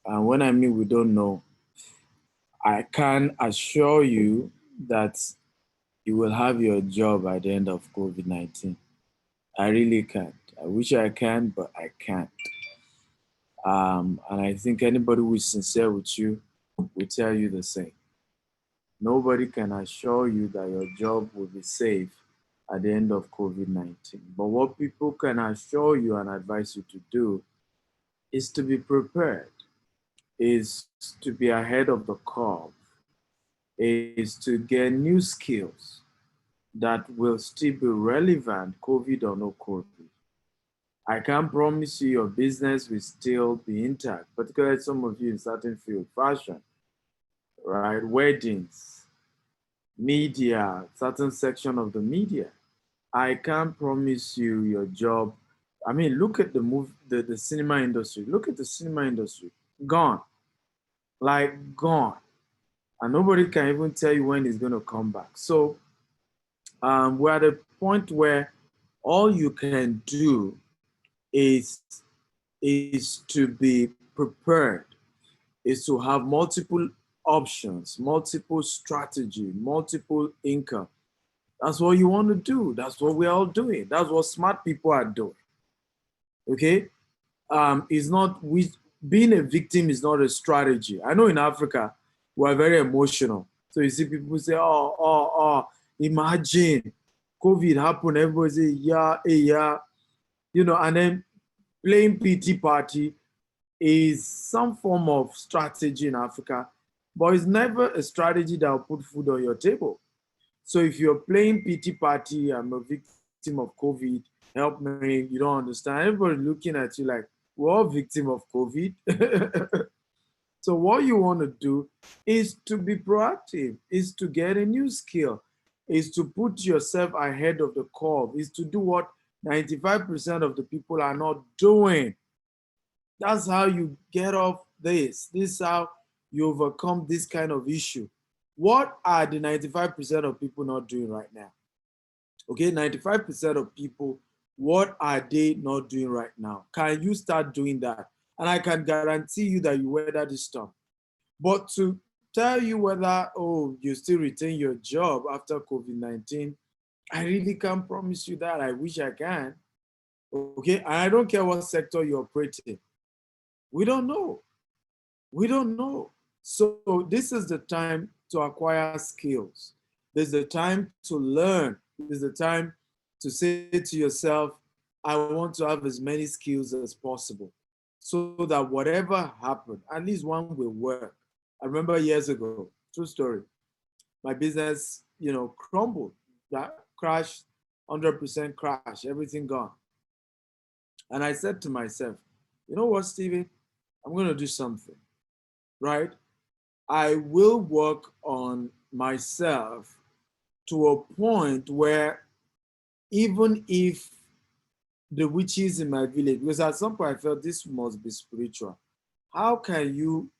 And when I mean we don't know, I can assure you that you will have your job at the end of COVID-19. I really can't. I wish I can, but I can't. And I think anybody who is sincere with you will tell you the same. Nobody can assure you that your job will be safe at the end of COVID-19. But what people can assure you and advise you to do is to be prepared, is to be ahead of the curve, is to get new skills that will still be relevant, COVID or no COVID. I can't promise you your business will still be intact, particularly some of you in certain field, fashion, right? Weddings, media, certain section of the media. I can't promise you your job. I mean, look at the cinema industry. Look at the cinema industry. Gone. Like gone. And nobody can even tell you when it's going to come back. So we're at a point where all you can do is to be prepared, is to have multiple options, multiple strategy, multiple income. That's what you want to do. That's what we're all doing. That's what smart people are doing. Okay? It's not, being a victim is not a strategy. I know in Africa, we're very emotional. So you see people say, imagine COVID happened. Everybody say, yeah, yeah. And then playing PT party is some form of strategy in Africa, but it's never a strategy that will put food on your table. So if you're playing PT party, I'm a victim of COVID, help me, you don't understand. Everybody looking at you like, we're all victim of COVID. So what you want to do is to be proactive, is to get a new skill, is to put yourself ahead of the curve, is to do what 95% of the people are not doing. That's how you get off this. This is how you overcome this kind of issue. What are the 95% of people not doing right now? Okay, 95% of people, what are they not doing right now? Can you start doing that? And I can guarantee you that you weather this storm. But to tell you whether, oh, you still retain your job after COVID-19, I really can't promise you that. I wish I can. Okay, and I don't care what sector you operate in. We don't know. We don't know. So this is the time to acquire skills. There's the time to learn. There's the time to say to yourself, I want to have as many skills as possible so that whatever happened, at least one will work. I remember years ago, true story, my business, crumbled, that crashed, 100% crash, everything gone. And I said to myself, you know what, Stephen, I'm going to do something, right? I will work on myself to a point where even if the witches in my village, because at some point I felt this must be spiritual. How can you,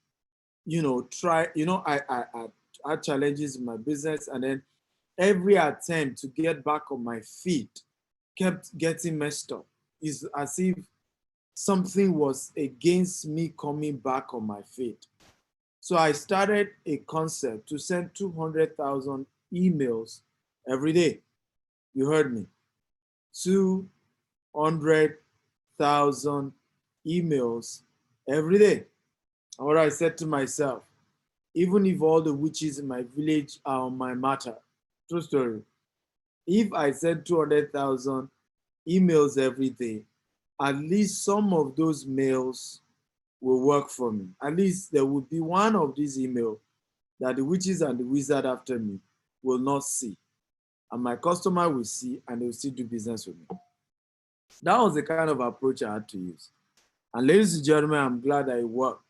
try, I had challenges in my business, and then every attempt to get back on my feet kept getting messed up. It's as if something was against me coming back on my feet. So I started a concept to send 200,000 emails every day. You heard me. 200,000 emails every day. And what I said to myself, even if all the witches in my village are on my matter, true story, if I send 200,000 emails every day, at least some of those mails will work for me. At least there will be one of these emails that the witches and the wizard after me will not see. And my customer will see and they will still do business with me. That was the kind of approach I had to use. And ladies and gentlemen, I'm glad that it worked.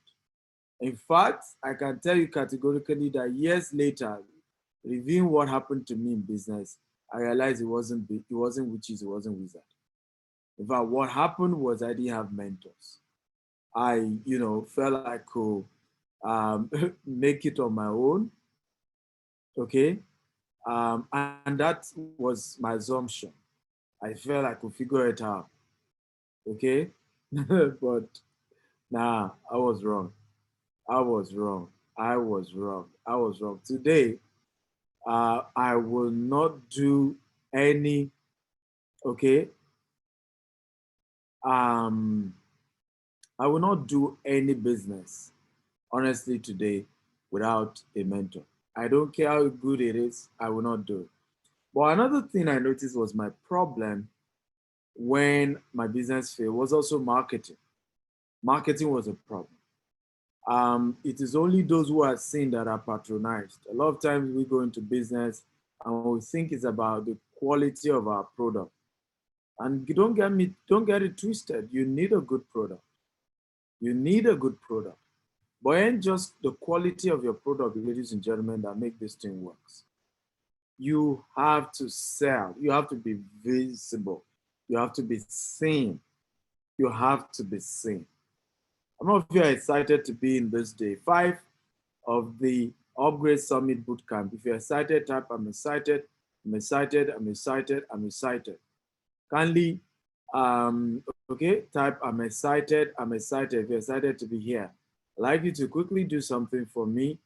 In fact, I can tell you categorically that years later, reviewing what happened to me in business, I realized it wasn't witches, it wasn't wizard. In fact, what happened was I didn't have mentors. I, felt I could make it on my own, okay? And that was my assumption. I felt I could figure it out, okay? But nah, I was wrong. I was wrong. I was wrong. I was wrong. Today, I will not do any, okay, um, I will not do any business, honestly, today without a mentor. I don't care how good it is, I will not do it. But another thing I noticed was my problem when my business failed was also marketing. Marketing was a problem. It is only those who are seen that are patronized. A lot of times we go into business and we think it's about the quality of our product. And you don't get it twisted. You need a good product. You need a good product. But it ain't just the quality of your product, ladies and gentlemen, that make this thing works. You have to sell. You have to be visible. You have to be seen. You have to be seen. I'm not if you're excited to be in this day 5 of the Upgrade Summit Bootcamp. If you're excited, type I'm excited, I'm excited, I'm excited, I'm excited. Kindly, okay, type I'm excited, I'm excited. If you're excited to be here, I'd like you to quickly do something for me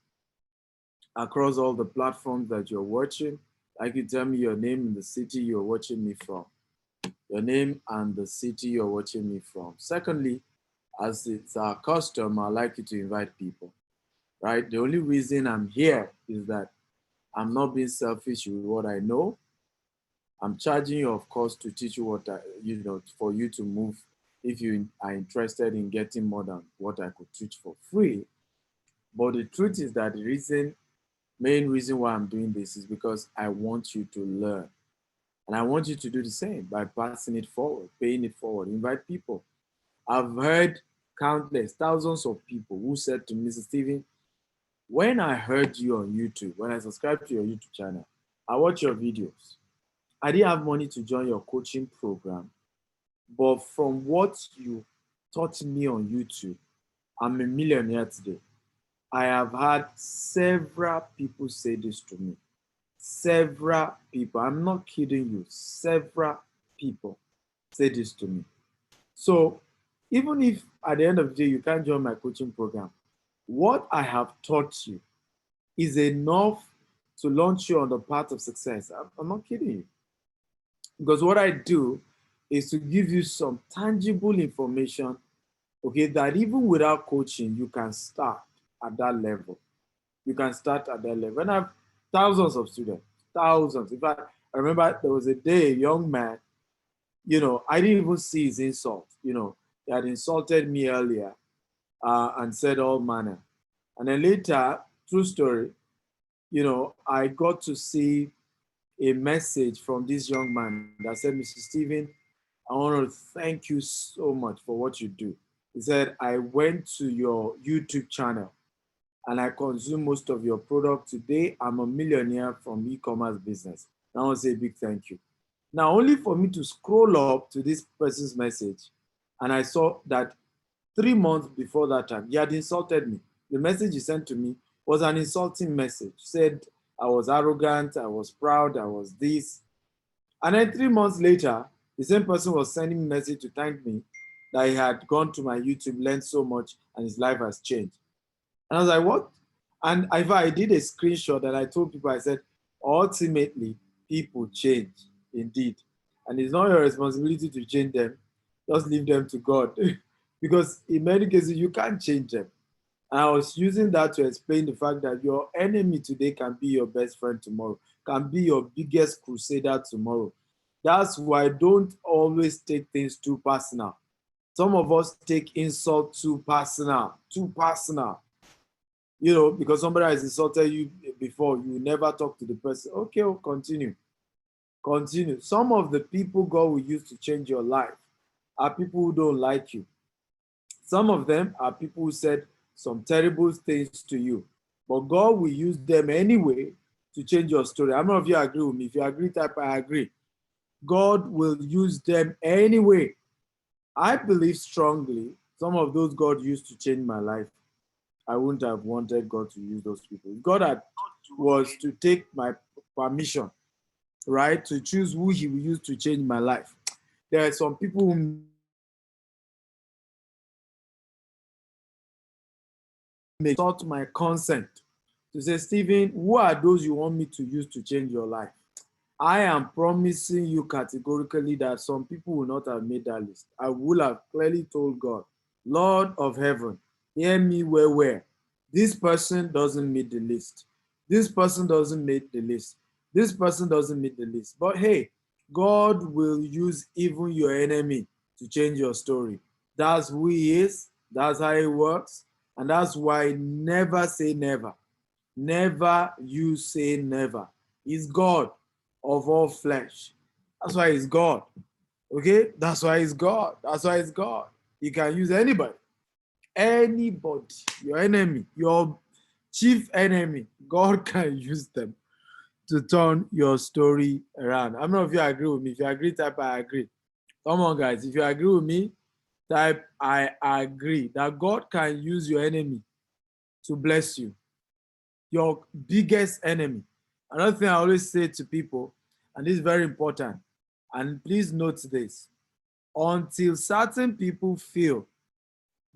across all the platforms that you're watching. Like you tell me your name and the city you're watching me from. Your name and the city you're watching me from. Secondly, as it's our custom, I'd like you to invite people, right? The only reason I'm here is that I'm not being selfish with what I know. I'm charging you, of course, to teach you what for you to move if you are interested in getting more than what I could teach for free. But the truth is that the main reason why I'm doing this is because I want you to learn. And I want you to do the same by passing it forward, paying it forward, invite people. I've heard countless, thousands of people who said to Mr. Stephen, when I heard you on YouTube, when I subscribed to your YouTube channel, I watch your videos. I didn't have money to join your coaching program, but from what you taught me on YouTube, I'm a millionaire today. I have had several people say this to me. Several people, I'm not kidding you, several people say this to me. So even if at the end of the day you can't join my coaching program, what I have taught you is enough to launch you on the path of success. I'm not kidding you. Because what I do is to give you some tangible information, okay, that even without coaching, you can start at that level. You can start at that level. And I have thousands of students, thousands. In fact, I remember there was a day, a young man, I didn't even see his insult. He had insulted me earlier and said all manner. And then later, true story, I got to see a message from this young man that said, Mr. Stephen, I want to thank you so much for what you do. He said, I went to your YouTube channel and I consume most of your product. Today, I'm a millionaire from e-commerce business. I want to say a big thank you. Now, only for me to scroll up to this person's message, and I saw that 3 months before that time, he had insulted me. The message he sent to me was an insulting message. Said I was arrogant, I was proud, I was this. And then 3 months later, the same person was sending me a message to thank me that he had gone to my YouTube, learned so much, and his life has changed. And I was like, what? And I did a screenshot and I told people, I said, ultimately, people change indeed. And it's not your responsibility to change them. Just leave them to God. Because in many cases, you can't change them. And I was using that to explain the fact that your enemy today can be your best friend tomorrow, can be your biggest crusader tomorrow. That's why don't always take things too personal. Some of us take insult too personal, too personal. Because somebody has insulted you before, you never talk to the person. Okay, well, continue. Continue. Some of the people God will use to change your life are people who don't like you. Some of them are people who said some terrible things to you, but God will use them anyway to change your story. I don't know if you agree with me. If you agree, type I agree. God will use them anyway. I believe strongly some of those God used to change my life, I wouldn't have wanted God to use those people. If God was to take my permission, right, to choose who he will use to change my life, there are some people who sought my consent to say, Stephen, who are those you want me to use to change your life? I am promising you categorically that some people will not have made that list. I will have clearly told God, Lord of heaven, hear me where. This person doesn't meet the list. This person doesn't meet the list. This person doesn't meet the list. But hey, God will use even your enemy to change your story. That's who he is. That's how it works. And that's why never say never. Never you say never. He's God of all flesh. That's why he's God. Okay? That's why he's God. That's why he's God. He can use anybody. Anybody. Your enemy. Your chief enemy. God can use them to turn your story around. I don't know if you agree with me. If you agree, type I agree. Come on, guys. If you agree with me, type I agree that God can use your enemy to bless you. Your biggest enemy. Another thing I always say to people, and this is very important, and please note this, until certain people feel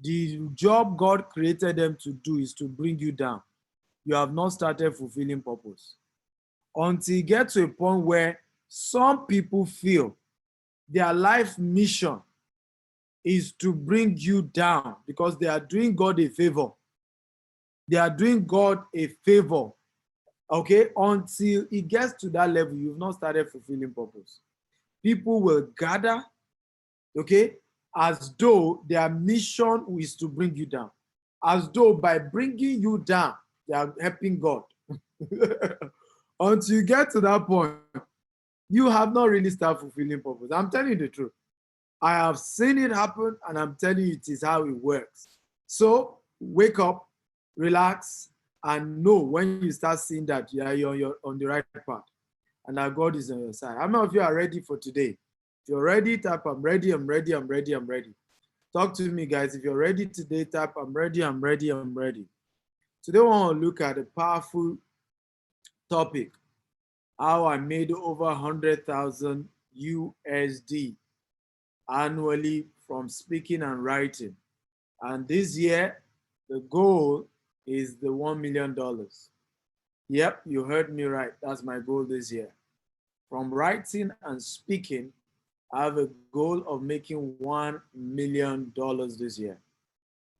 the job God created them to do is to bring you down, you have not started fulfilling purpose. Until you get to a point where some people feel their life mission is to bring you down because they are doing God a favor. They are doing God a favor. Okay, until it gets to that level, you've not started fulfilling purpose. People will gather, okay, as though their mission is to bring you down. As though by bringing you down, they are helping God. Until you get to that point, you have not really started fulfilling purpose. I'm telling you the truth. I have seen it happen, and I'm telling you it is how it works. So wake up, relax, and know when you start seeing that you're on the right path and that God is on your side. How many of you are ready for today? If you're ready, type I'm ready, I'm ready, I'm ready, I'm ready. Talk to me, guys. If you're ready today, type I'm ready, I'm ready, I'm ready. Today, we want to look at a powerful topic, how I made over 100,000 USD annually from speaking and writing. And this year, the goal is the $1 million. Yep, you heard me right. That's my goal this year. From writing and speaking, I have a goal of making $1 million this year.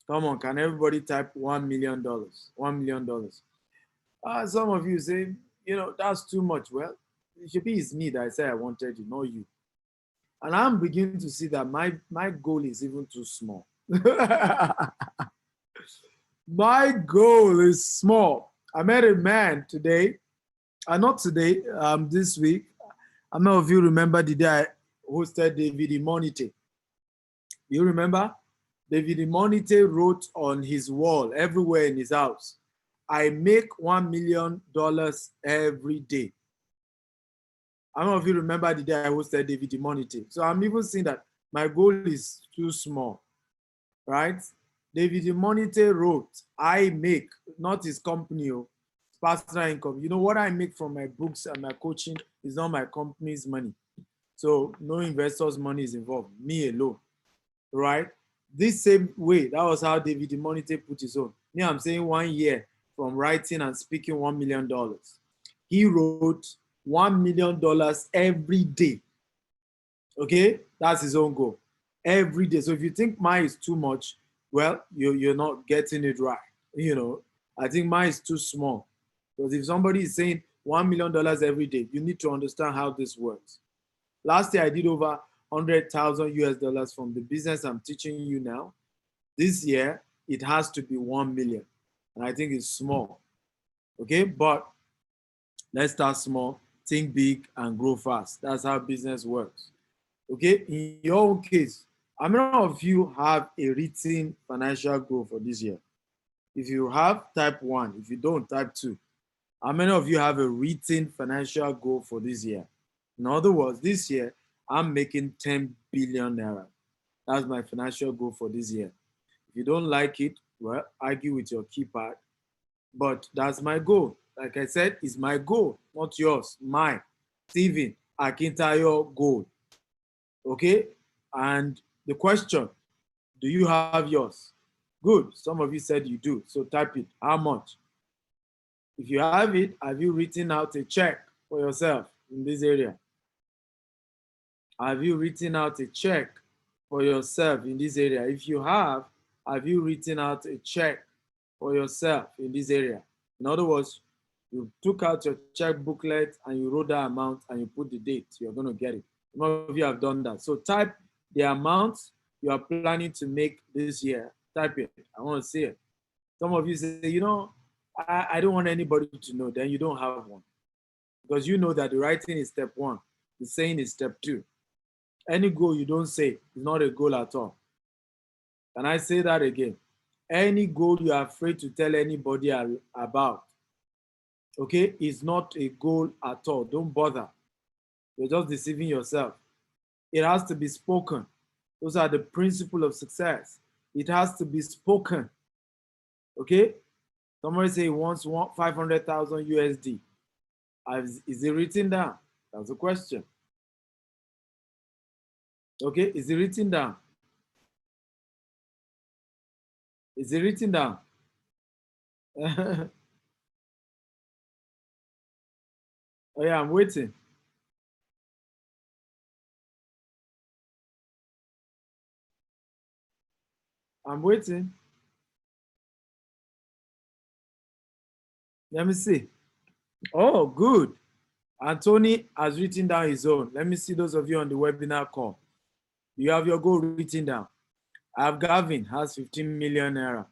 Come on, can everybody type $1 million? $1 million. Some of you say, that's too much. Well, it should be it's me that I say I wanted you, not you. And I'm beginning to see that my goal is even too small. My goal is small. I met a man today, not today, this week. I don't know if you remember the day I hosted David Imonite. You remember? David Imonite wrote on his wall everywhere in his house, I make $1 million every day. I don't know if you remember the day I hosted David Imonite. So I'm even seeing that my goal is too small, right? David Imonite wrote, I make, not his company, personal income. You know what I make from my books and my coaching is not my company's money. So no investors' money is involved, me alone, right? This same way, that was how David Imonite put his own. Me, I'm saying 1 year from writing and speaking $1 million. He wrote $1 million every day. Okay, that's his own goal every day. So if you think mine is too much, well, you're not getting it right. I think mine is too small. Because if somebody is saying $1 million every day, you need to understand how this works. Last year, I did over 100,000 US dollars from the business I'm teaching you now. This year, it has to be 1 million. And I think it's small. Okay, but let's start small, think big, and grow fast. That's how business works. Okay, in your own case, how many of you have a written financial goal for this year? If you have, type 1. If you don't, type 2. How many of you have a written financial goal for this year? In other words, this year, I'm making 10 billion naira. That's my financial goal for this year. If you don't like it, well, argue with your keypad. But that's my goal. Like I said, it's my goal, not yours, mine. Stephen Akintayo goal. Okay? And the question, do you have yours? Good. Some of you said you do. So type it. How much? If you have it, have you written out a check for yourself in this area? Have you written out a check for yourself in this area? If you have you written out a check for yourself in this area? In other words, you took out your check booklet and you wrote that amount and you put the date you're going to get it. Some of you have done that. So type the amount you are planning to make this year. Type it. I want to see it. Some of you say, you know, I don't want anybody to know. Then you don't have one. Because you know that the writing is step one. The saying is step two. Any goal you don't say is not a goal at all. Can I say that again? Any goal you are afraid to tell anybody about, okay, is not a goal at all. Don't bother. You're just deceiving yourself. It has to be spoken. Those are the principles of success. It has to be spoken. Okay? Somebody say he wants 500,000 USD. Is it written down? That's the question. Okay, is it written down? Is it written down? Oh yeah, I'm waiting. I'm waiting. Let me see. Oh, good. Anthony has written down his own. Let me see those of you on the webinar call. You have your goal written down. I have Gavin has 15 million naira.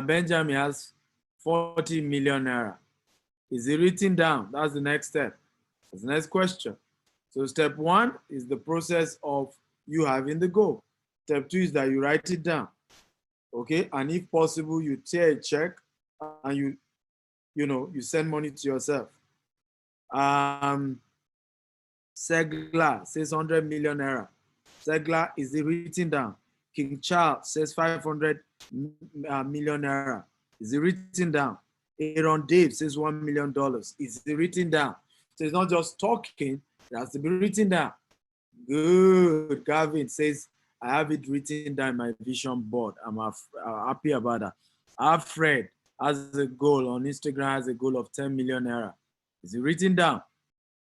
Benjamin has 40 million naira. Is it written down? That's the next step. That's the next question. So step one is the process of you having the goal. Step two is that you write it down. Okay, and if possible, you tear a check and you send money to yourself. Segla says 100 million naira. Segla is it written down. King Charles says 500 million naira. Is it written down? Aaron Dave says $1 million. Is it written down? So it's not just talking, it has to be written down. Good. Gavin says, I have it written down my vision board. I'm happy about that. Alfred has a goal on Instagram, has a goal of 10 million naira. Is it written down?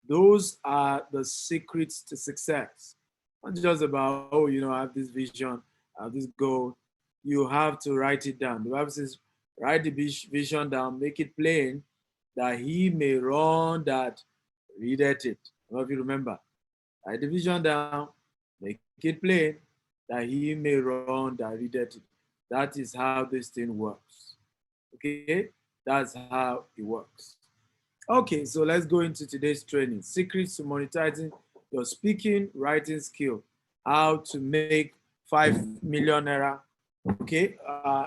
Those are the secrets to success. Not just about, oh, I have this vision, I have this goal. You have to write it down. The Bible says, write the vision down, make it plain, that he may run that readeth it. I don't know if you remember. Write the vision down, make it plain, that he may run that readeth it. That is how this thing works. Okay? That's how it works. Okay, so let's go into today's training. Secrets to monetizing your speaking, writing skill. How to make 5 million naira. Okay,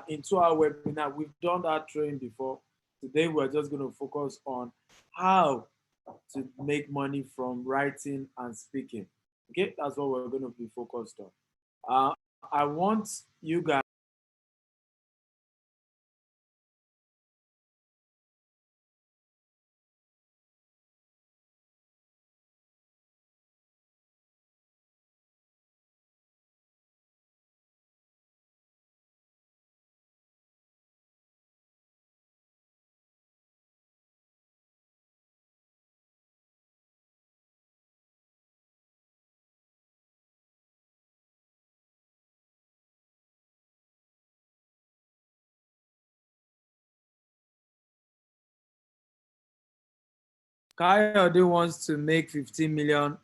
into our webinar, we've done that training before. Today, we're just going to focus on how to make money from writing and speaking. Okay, that's what we're going to be focused on. I want you guys. Kayode wants to make $15 million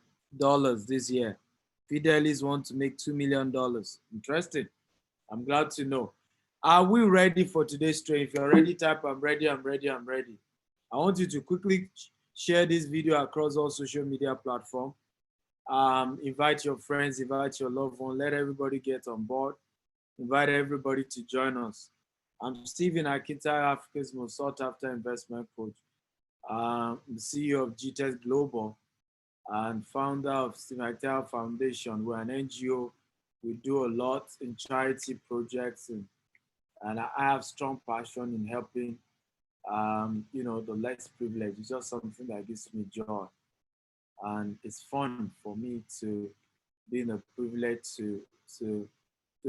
this year. Fidelis wants to make $2 million. Interesting. I'm glad to know. Are we ready for today's training? If you're ready, type I'm ready, I'm ready, I'm ready. I want you to quickly share this video across all social media platforms. Invite your friends, invite your loved one, let everybody get on board. Invite everybody to join us. I'm Stephen Akintayo, Africa's most sought after investment coach. The CEO of GTES Global and founder of Stephen Akintayo Foundation. We're an NGO. We do a lot in charity projects, and I have strong passion in helping, the less privileged. It's just something that gives me joy, and it's fun for me to be in a privilege to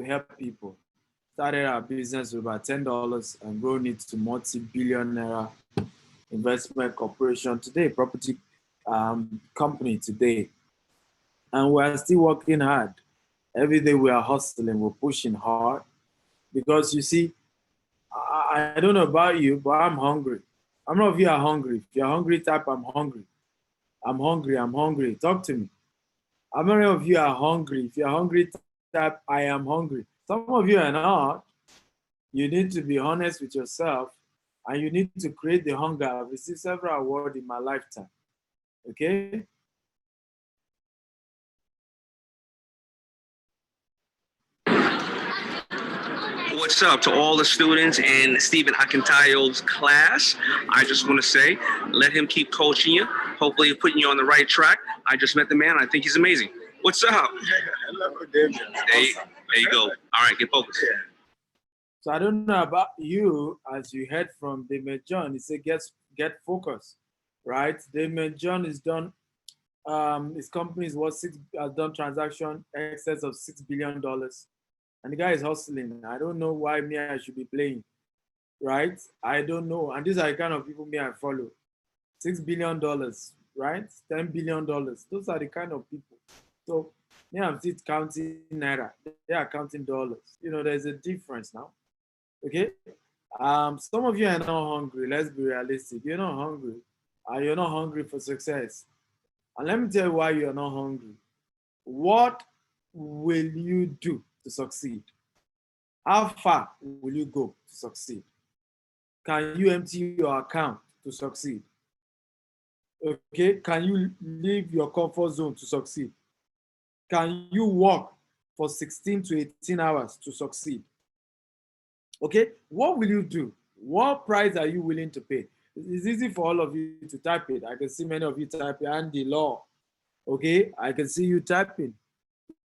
help people. started our business with about $10 and grown it to multi-billion naira investment corporation today, property company today. And we're still working hard. Every day we are hustling, we're pushing hard. Because you see, I don't know about you, but I'm hungry. How many of you are hungry? If you're hungry, type I'm hungry. I'm hungry, I'm hungry. Talk to me. How many of you are hungry? If you're hungry, type I am hungry. Some of you are not. You need to be honest with yourself and you need to create the hunger. I've received several awards in my lifetime. Okay? What's up to all the students in Stephen Akintayo's class? I just want to say, let him keep coaching you. Hopefully, putting you on the right track. I just met the man. I think he's amazing. What's up? Hello, David. There you go. All right, get focused. So I don't know about you, as you heard from Damon John, he said get focused, right? Damon John is done. His company has done transaction excess of $6 billion, and the guy is hustling. I don't know why me I should be playing, right? I don't know, and these are the kind of people me I follow. $6 billion, right? $10 billion. Those are the kind of people. So me, I'm still counting naira. They are counting dollars. You know, there's a difference now. Okay. Some of you are not hungry. Let's be realistic. You're not hungry. You're not hungry for success. And let me tell you why you're not hungry. What will you do to succeed? How far will you go to succeed? Can you empty your account to succeed? Okay. Can you leave your comfort zone to succeed? Can you work for 16 to 18 hours to succeed? Okay, what will you do? What price are you willing to pay? It's easy for all of you to type it. I can see many of you typing Andy Law. Okay, I can see you typing.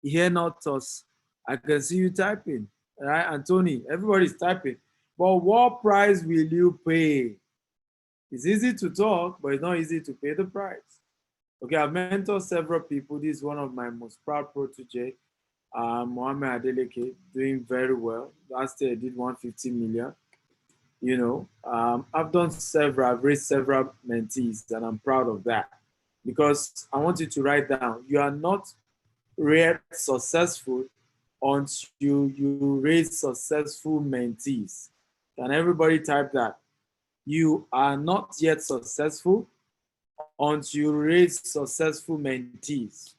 Here not us. I can see you typing. Right, Anthony, everybody's typing. But what price will you pay? It's easy to talk, but it's not easy to pay the price. Okay, I've mentored several people. This is one of my most proud protege. Mohamed Adeleke, doing very well. Last year I did 150 million. You know, I've raised several mentees, and I'm proud of that. Because I want you to write down, you are not yet successful until you raise successful mentees. Can everybody type that? You are not yet successful until you raise successful mentees.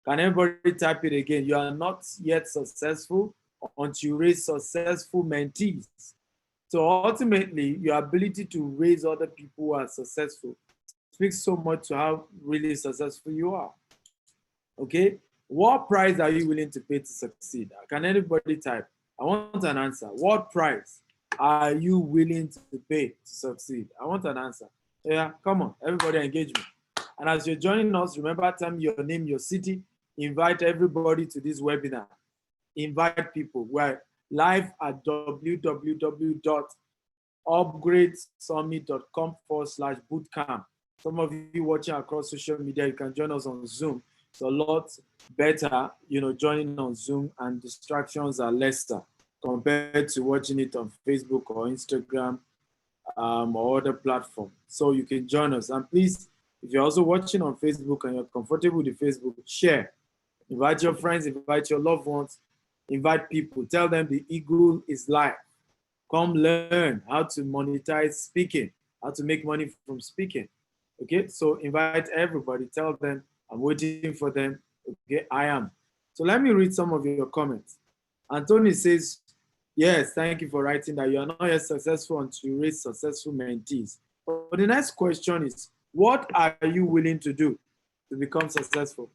Can everybody type it again? You are not yet successful until you raise successful mentees. So ultimately, your ability to raise other people who are successful speaks so much to how really successful you are. Okay? What price are you willing to pay to succeed? Can anybody type? I want an answer. What price are you willing to pay to succeed? I want an answer. Yeah, come on, everybody engage me. And as you're joining us, remember, tell me your name, your city. Invite everybody to this webinar. Invite people. We're live at www.upgradesummit.com/bootcamp. Some of you watching across social media, you can join us on Zoom. It's a lot better, you know, joining on Zoom, and distractions are lesser compared to watching it on Facebook or Instagram or other platform. So you can join us. And please, if you're also watching on Facebook and you're comfortable with the Facebook, share. Invite your friends, invite your loved ones, invite people. Tell them the eagle is live. Come learn how to monetize speaking, how to make money from speaking. Okay, so invite everybody. Tell them I'm waiting for them. Okay, I am. So let me read some of your comments. Anthony says, yes, thank you for writing that. You are not yet successful until you raise successful mentees. But the next question is, what are you willing to do to become successful?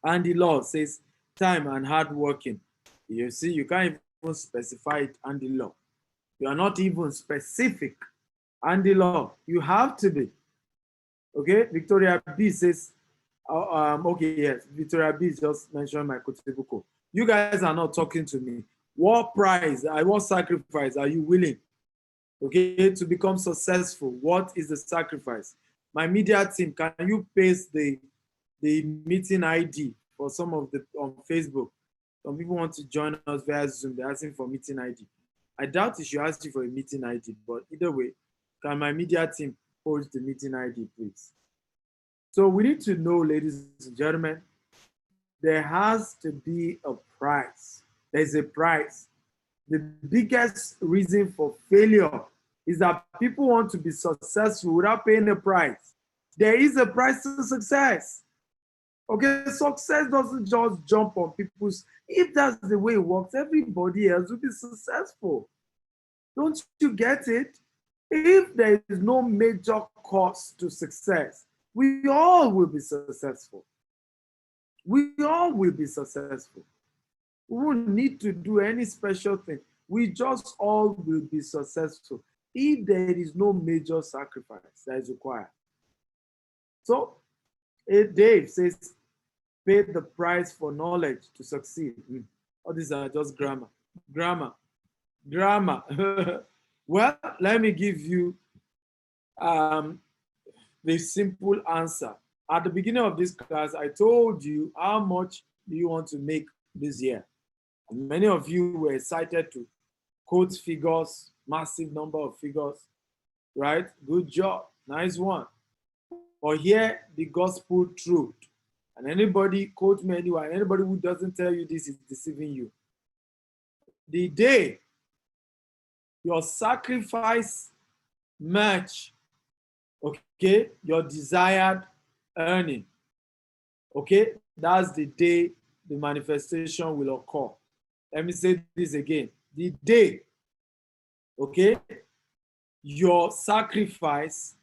Andy Law says, time and hard working. You see, you can't even specify it, Andy Law. You are not even specific, Andy Law. You have to be. Okay, Victoria B says, okay, yes, Victoria B just mentioned my quotable code. You guys are not talking to me. What price, what sacrifice are you willing, okay, to become successful? What is the sacrifice? My media team, can you paste the meeting ID for some of the on Facebook? Some people want to join us via Zoom. They're asking for meeting ID. I doubt it should ask you for a meeting ID, but either way, can my media team post the meeting ID, please? So we need to know, ladies and gentlemen, there has to be a price. There's a price. The biggest reason for failure is that people want to be successful without paying a price. There is a price to success. Okay, success doesn't just jump on people's. If that's the way it works, everybody else will be successful. Don't you get it? If there is no major cost to success, we all will be successful. We all will be successful. We won't need to do any special thing. We just all will be successful if there is no major sacrifice that is required. So, Dave says, pay the price for knowledge to succeed. All these are just grammar. Well, let me give you the simple answer. At the beginning of this class, I told you how much do you want to make this year. And many of you were excited to quote figures, massive number of figures, right? Good job, nice one. Or hear the gospel truth. And anybody, quote me anywhere, anybody who doesn't tell you this is deceiving you. The day your sacrifice match, okay, your desired earning, okay, that's the day the manifestation will occur. Let me say this again. The day, okay, your sacrifice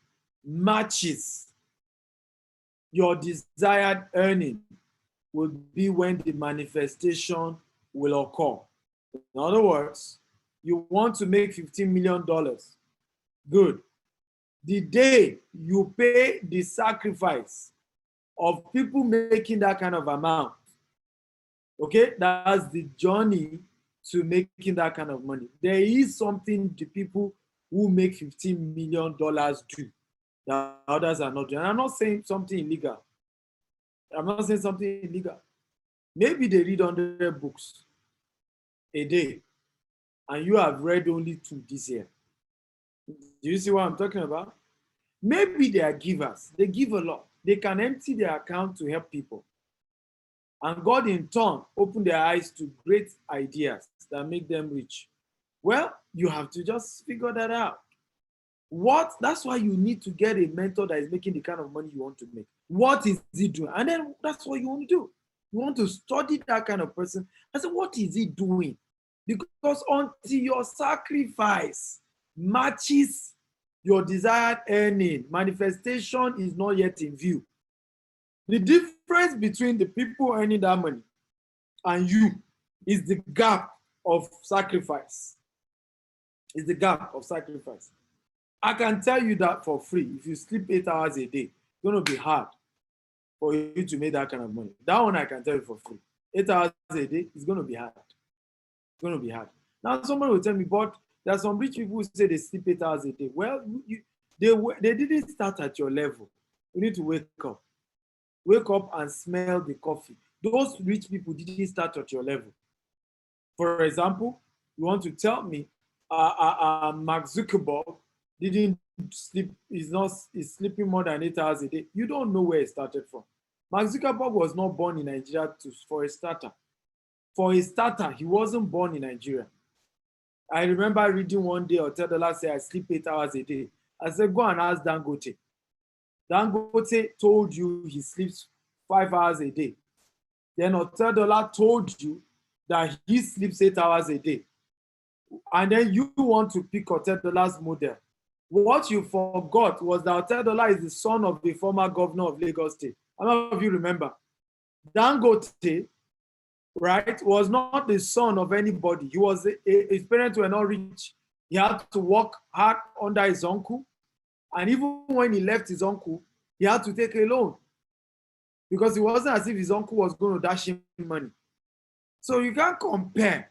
matches your desired earning will be when the manifestation will occur. In other words, you want to make $15 million. Good. The day you pay the sacrifice of people making that kind of amount, okay, that's the journey to making that kind of money. There is something the people who make $15 million do that others are not doing. And I'm not saying something illegal. I'm not saying something illegal. Maybe they read 100 books a day, and you have read only 2 this year. Do you see what I'm talking about? Maybe they are givers. They give a lot. They can empty their account to help people. And God in turn opened their eyes to great ideas that make them rich. Well, you have to just figure that out. That's why you need to get a mentor that is making the kind of money you want to make. What is he doing? And then that's what you want to do. You want to study that kind of person. I said, what is he doing? Because until your sacrifice matches your desired earning, manifestation is not yet in view. The difference between the people earning that money and you is the gap of sacrifice. Is the gap of sacrifice. I can tell you that for free. If you sleep 8 hours a day, it's going to be hard for you to make that kind of money. That one I can tell you for free. 8 hours a day is going to be hard. It's going to be hard. Now somebody will tell me, but there are some rich people who say they sleep 8 hours a day. Well, they didn't start at your level. You need to wake up. Wake up and smell the coffee. Those rich people didn't start at your level. For example, you want to tell me Mark Zuckerberg didn't sleep, is sleeping more than 8 hours a day. You don't know where it started from. Mark Zuckerberg was not born in Nigeria for a starter. For a starter, he wasn't born in Nigeria. I remember reading one day, Otedola say, I sleep 8 hours a day. I said, go and ask Dangote. Dangote told you he sleeps 5 hours a day. Then Otedola told you that he sleeps 8 hours a day. And then you want to pick Otedola's model. What you forgot was that Otedola is the son of the former governor of Lagos State. How many of you remember? Dangote, right, was not the son of anybody. He was his parents were not rich. He had to work hard under his uncle. And even when he left his uncle, he had to take a loan because it wasn't as if his uncle was going to dash him money. So you can't compare.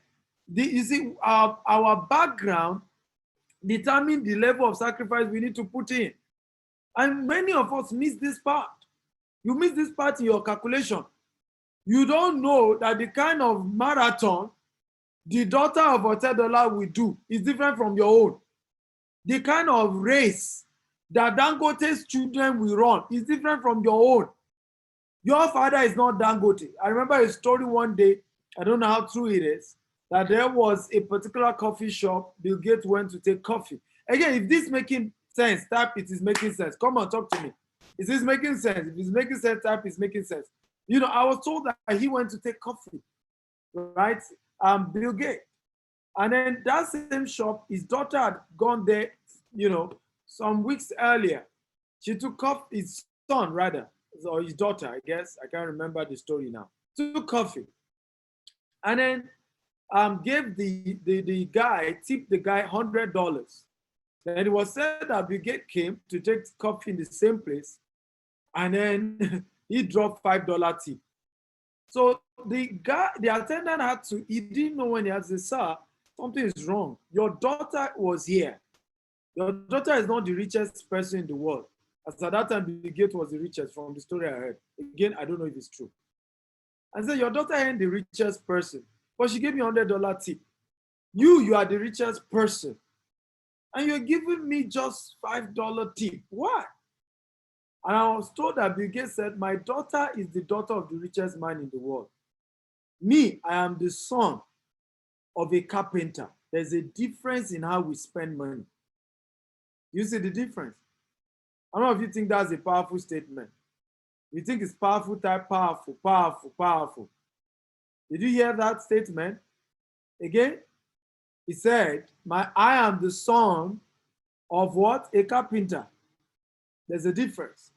You see, our background determines the level of sacrifice we need to put in. And many of us miss this part. You miss this part in your calculation. You don't know that the kind of marathon the daughter of Otedola will do is different from your own. The kind of race that Dangote's children will run is different from your own. Your father is not Dangote. I remember a story one day, I don't know how true it is, that there was a particular coffee shop, Bill Gates went to take coffee. Again, if this is making sense, type it is making sense. Come on, talk to me. Is this making sense? If it's making sense, type it's making sense. You know, I was told that he went to take coffee, right? Bill Gates. And then that same shop, his daughter had gone there, you know, some weeks earlier. She took coffee, his son rather, or his daughter, I guess. I can't remember the story now. Took coffee. And then gave the guy, tipped the guy $100. Then it was said that Bill Gates came to take coffee in the same place. And then he dropped $5 tip. So the guy, the attendant had to, he didn't know when he had to say, sir, something is wrong. Your daughter was here. Your daughter is not the richest person in the world. As at that time, Bill Gates was the richest from the story I heard. Again, I don't know if it's true. I said, your daughter ain't the richest person, but she gave me $100 tip. You are the richest person. And you're giving me just $5 tip. Why? And I was told that Bill Gates said, my daughter is the daughter of the richest man in the world. Me, I am the son of a carpenter. There's a difference in how we spend money. You see the difference? How many of you think that's a powerful statement? You think it's powerful, type powerful, powerful, powerful. Did you hear that statement? Again, he said, I am the son of what? A carpenter. There's a difference.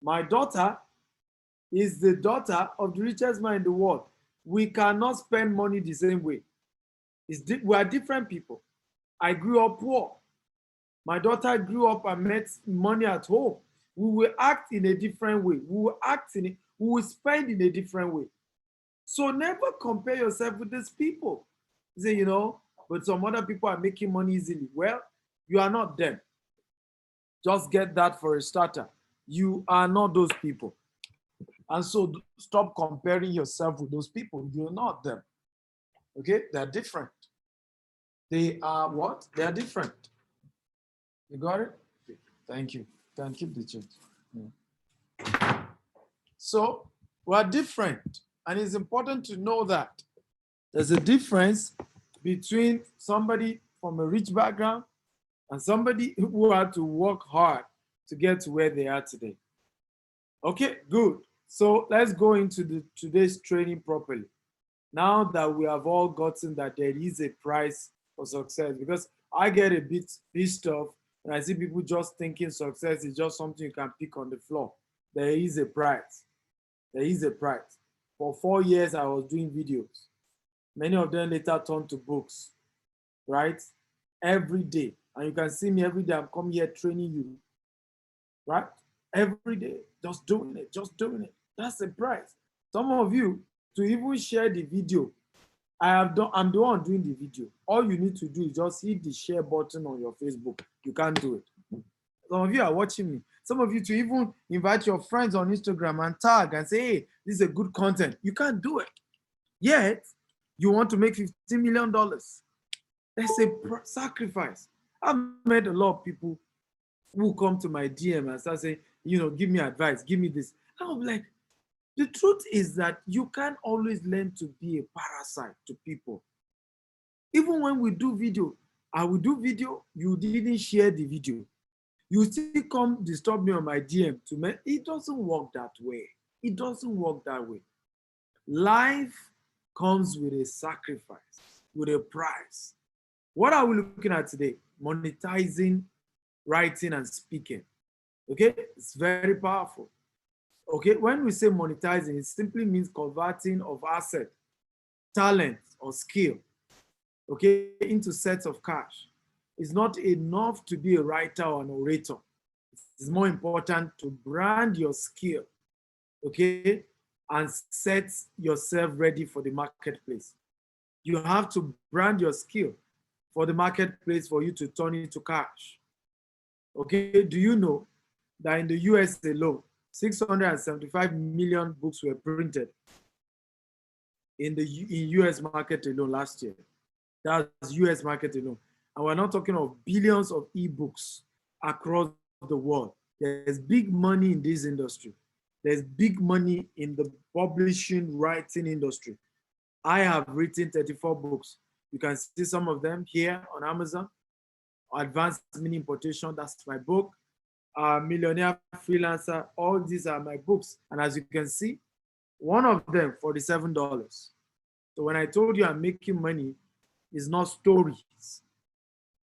My daughter is the daughter of the richest man in the world. We cannot spend money the same way. We are different people. I grew up poor. My daughter grew up and met money at home. We will act in a different way. We will spend in a different way. So never compare yourself with these people. You say, you know, but some other people are making money easily. Well, you are not them. Just get that for a starter. You are not those people. And so stop comparing yourself with those people. You're not them. Okay? They're different. They are what? They are different. You got it? Thank you. Can keep the change. Yeah. So we're different. And it's important to know that there's a difference between somebody from a rich background and somebody who had to work hard to get to where they are today. Okay, good. So let's go into today's training properly. Now that we have all gotten that there is a price for success, because I get a bit pissed off when I see people just thinking success is just something you can pick on the floor. There is a price. There is a price. For 4 years, I was doing videos. Many of them later turned to books, right? Every day. And you can see me every day. I'm coming here training you, right? Every day, just doing it, just doing it. That's the price. Some of you, to even share the video, I'm the one doing the video. All you need to do is just hit the share button on your Facebook. You can't do it. Some of you are watching me. Some of you to even invite your friends on Instagram and tag and say, hey, this is a good content. You can't do it. Yet, you want to make $15 million. That's a sacrifice. I've met a lot of people who come to my DM and start saying, you know, give me advice, give me this. I'm like, the truth is that you can't always learn to be a parasite to people. Even when we do video, I will do video, you didn't share the video. You still come disturb me on my DM to me. It doesn't work that way. It doesn't work that way. Life comes with a sacrifice, with a price. What are we looking at today? Monetizing, writing, and speaking. Okay, it's very powerful. Okay, when we say monetizing, it simply means converting of asset, talent, or skill, okay, into sets of cash. It's not enough to be a writer or an orator. It's more important to brand your skill, okay, and set yourself ready for the marketplace. You have to brand your skill for the marketplace for you to turn into cash. Okay, do you know that in the US alone, 675 million books were printed in the US market alone last year. That's US market alone. And we're not talking of billions of ebooks across the world. There's big money in this industry. There's big money in the publishing, writing industry. I have written 34 books. You can see some of them here on Amazon. Advanced Mini Importation, that's my book. Millionaire Freelancer, all these are my books. And as you can see, one of them, $47. So when I told you I'm making money, it's not stories,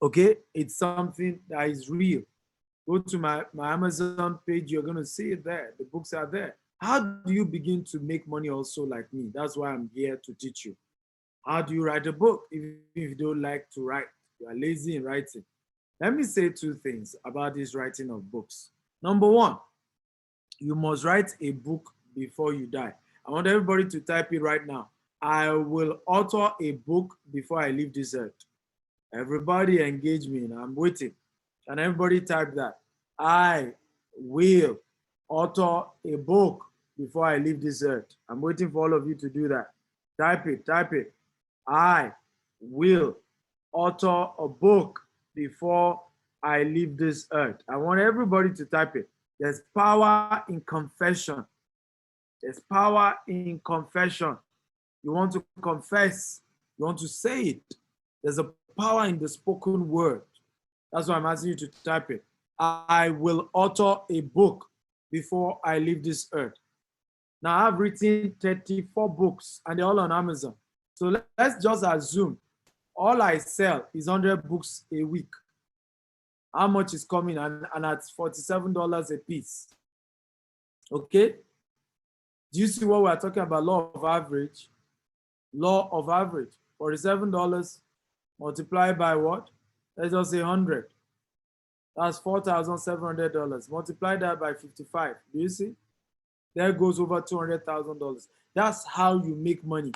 okay? It's something that is real. Go to my Amazon page, you're gonna see it there. The books are there. How do you begin to make money also like me? That's why I'm here to teach you. How do you write a book if you don't like to write? You are lazy in writing. Let me say two things about this writing of books. Number one, you must write a book before you die. I want everybody to type it right now. I will author a book before I leave this earth. Everybody engage me. I'm waiting. Can everybody type that? I will author a book before I leave this earth. I'm waiting for all of you to do that. Type it, type it. I will author a book before I leave this earth. I want everybody to type it. There's power in confession. There's power in confession. You want to confess, you want to say it. There's a power in the spoken word. That's why I'm asking you to type it. I will author a book before I leave this earth. Now I've written 34 books and they're all on Amazon. So let's just assume all I sell is 100 books a week. How much is coming? And at $47 a piece. Okay? Do you see what we're talking about? Law of average. Law of average. $47 multiplied by what? Let's just say 100. That's $4,700. Multiply that by 55. Do you see? There goes over $200,000. That's how you make money.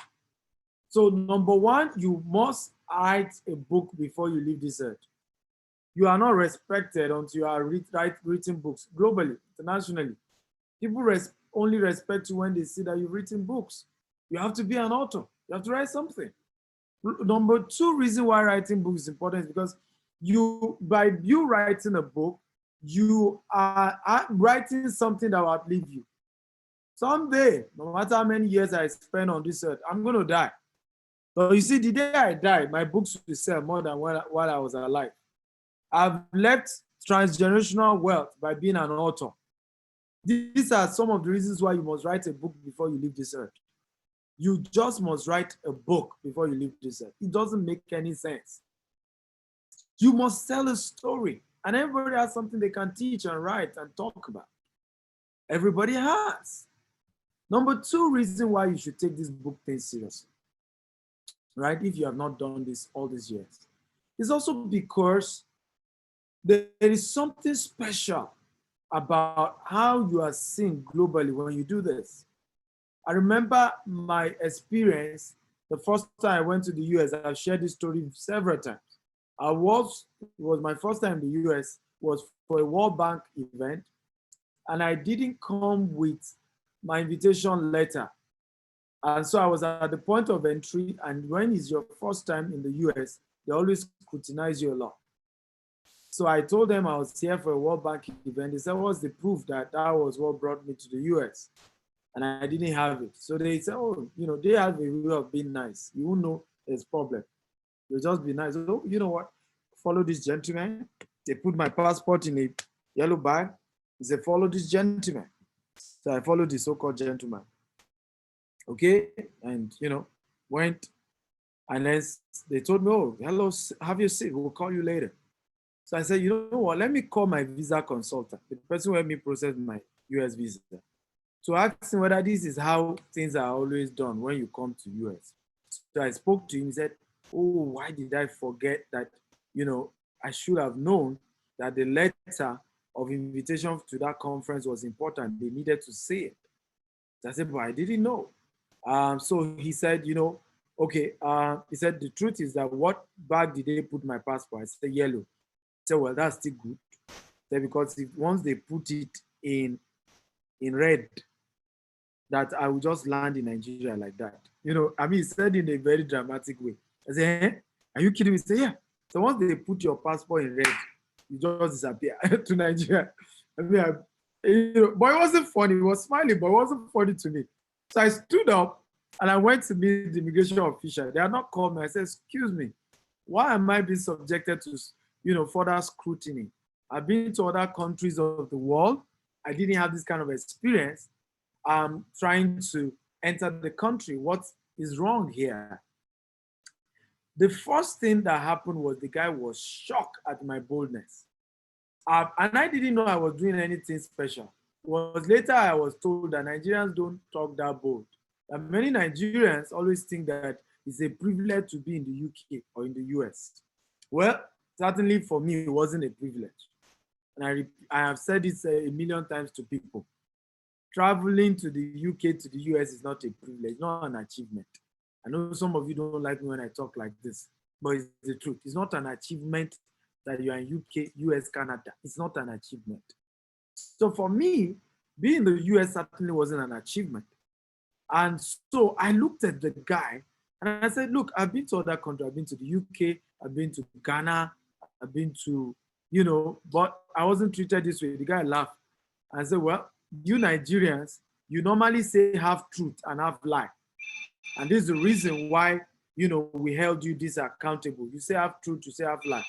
So number one, you must write a book before you leave this earth. You are not respected until you are written books globally, internationally. People only respect you when they see that you've written books. You have to be an author. You have to write something. Number two reason why writing books is important is because by you writing a book, you are writing something that will outlive you. Someday, no matter how many years I spend on this earth, I'm going to die. But you see, the day I die, my books will sell more than while I was alive. I've left transgenerational wealth by being an author. These are some of the reasons why you must write a book before you leave this earth. You just must write a book before you leave this earth. It doesn't make any sense. You must tell a story, and everybody has something they can teach and write and talk about. Everybody has. Number two reason why you should take this book thing seriously, right? If you have not done this all these years, is also because there is something special about how you are seen globally when you do this. I remember my experience the first time I went to the US. I've shared this story several times. It was my first time in the US, was for a World Bank event, and I didn't come with my invitation letter. And so I was at the point of entry, and when it's your first time in the US, they always scrutinize you a lot. So I told them I was here for a World Bank event. They said, what's the proof that that was what brought me to the US? And I didn't have it. So they said, oh, they have a way of being nice. You won't know there's a problem. You'll just be nice. Oh, you know what? Follow this gentleman. They put my passport in a yellow bag. They said, follow this gentleman. So I followed the so-called gentleman. Okay, and went, and then they told me, oh, hello, have your seat, we'll call you later. So I said, you know what, let me call my visa consultant, the person who helped me process my US visa, to ask him whether this is how things are always done when you come to US. So I spoke to him, he said, oh, why did I forget that, I should have known that the letter of invitation to that conference was important. They needed to see it. So I said, but I didn't know. So he said, okay. He said, the truth is that what bag did they put my passport? I said, yellow. He said, well, that's still good. He said, because once they put it in red, that I will just land in Nigeria like that. I mean, he said in a very dramatic way. I said, eh? Are you kidding me? He said, yeah. So once they put your passport in red, you just disappear to Nigeria. I mean, but it wasn't funny. It was smiling, but it wasn't funny to me. So I stood up and I went to meet the immigration official. They had not called me. I said, excuse me, why am I being subjected to, further scrutiny? I've been to other countries of the world. I didn't have this kind of experience. I'm trying to enter the country. What is wrong here? The first thing that happened was the guy was shocked at my boldness. And I didn't know I was doing anything special. It was later I was told that Nigerians don't talk that bold. And many Nigerians always think that it's a privilege to be in the UK or in the US. Well, certainly for me, it wasn't a privilege. And I have said this a million times to people. Traveling to the UK to the US is not a privilege, not an achievement. I know some of you don't like me when I talk like this, but it's the truth. It's not an achievement that you are in UK, US, Canada. It's not an achievement. So for me, being in the US certainly wasn't an achievement. And so I looked at the guy and I said, look, I've been to other countries. I've been to the UK, I've been to Ghana, I've been to, but I wasn't treated this way. The guy laughed. I said, well, you Nigerians, you normally say half truth and half lie. And this is the reason why, we held you this accountable. You say half truth, you say half lie.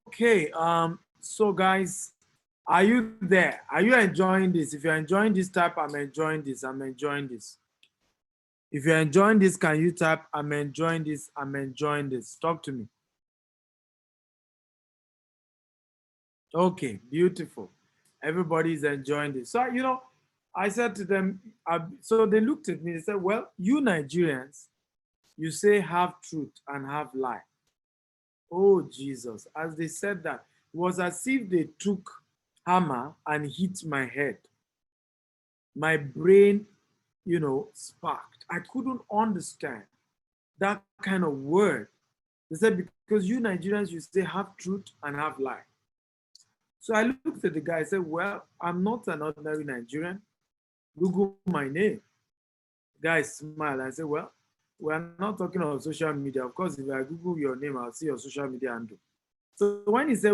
Okay, so guys, are you there? Are you enjoying this? If you're enjoying this, type I'm enjoying this, I'm enjoying this. If you're enjoying this, can you type I'm enjoying this, I'm enjoying this? Talk to me. Okay, beautiful. Everybody's enjoying this. So, I said to them, so they looked at me and said, well, you Nigerians, you say half truth and half lie. Oh, Jesus. As they said that, it was as if they took hammer and hit my head. My brain, sparked. I couldn't understand that kind of word. They said, because you Nigerians, you say half truth and half lie. So I looked at the guy, I said, well, I'm not an ordinary Nigerian. Google my name. The guy smiled. I said, well, we're not talking about social media. Of course, if I Google your name, I'll see your social media handle. So when he said,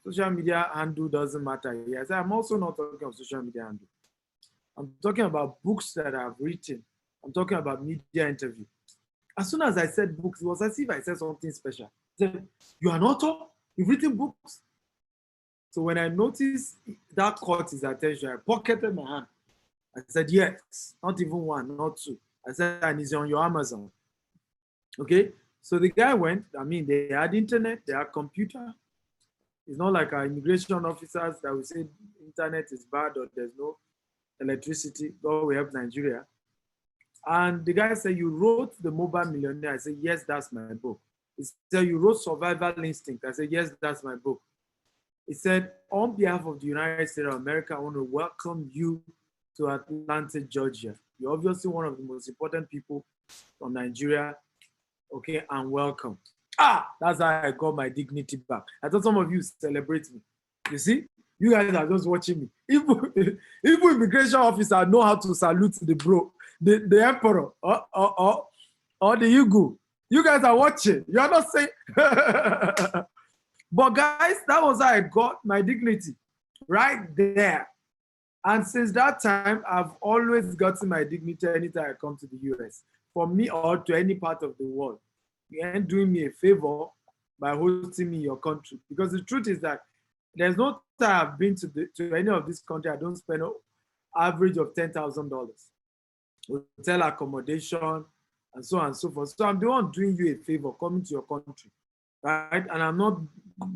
social media handle doesn't matter, I said, I'm also not talking about social media handle. I'm talking about books that I've written. I'm talking about media interview. As soon as I said books, it was as if I said something special. He said, you're an author? You've written books? So when I noticed that caught his attention, I pocketed my hand. I said, yes, not even one, not two. I said, and it's on your Amazon. Okay, so the guy went, they had internet, they had computer. It's not like our immigration officers that will say internet is bad or there's no electricity. God will help Nigeria. And the guy said, you wrote The Mobile Millionaire. I said, yes, that's my book. He said, you wrote Survival Instinct. I said, yes, that's my book. He said, on behalf of the United States of America, I want to welcome you to Atlanta, Georgia. You're obviously one of the most important people from Nigeria. Okay, and welcome. That's how I got my dignity back. I thought some of you celebrate me. You see, you guys are just watching me. Even immigration officers know how to salute the bro, the emperor, or the Yugu. You guys are watching. You're not saying. But guys, that was how I got my dignity, right there. And since that time, I've always gotten my dignity anytime I come to the US, for me or to any part of the world. You ain't doing me a favor by hosting me in your country. Because the truth is that there's no time I've been to any of this country, I don't spend an average of $10,000. Hotel accommodation, and so on and so forth. So I'm the one doing you a favor, coming to your country, right? And I'm not,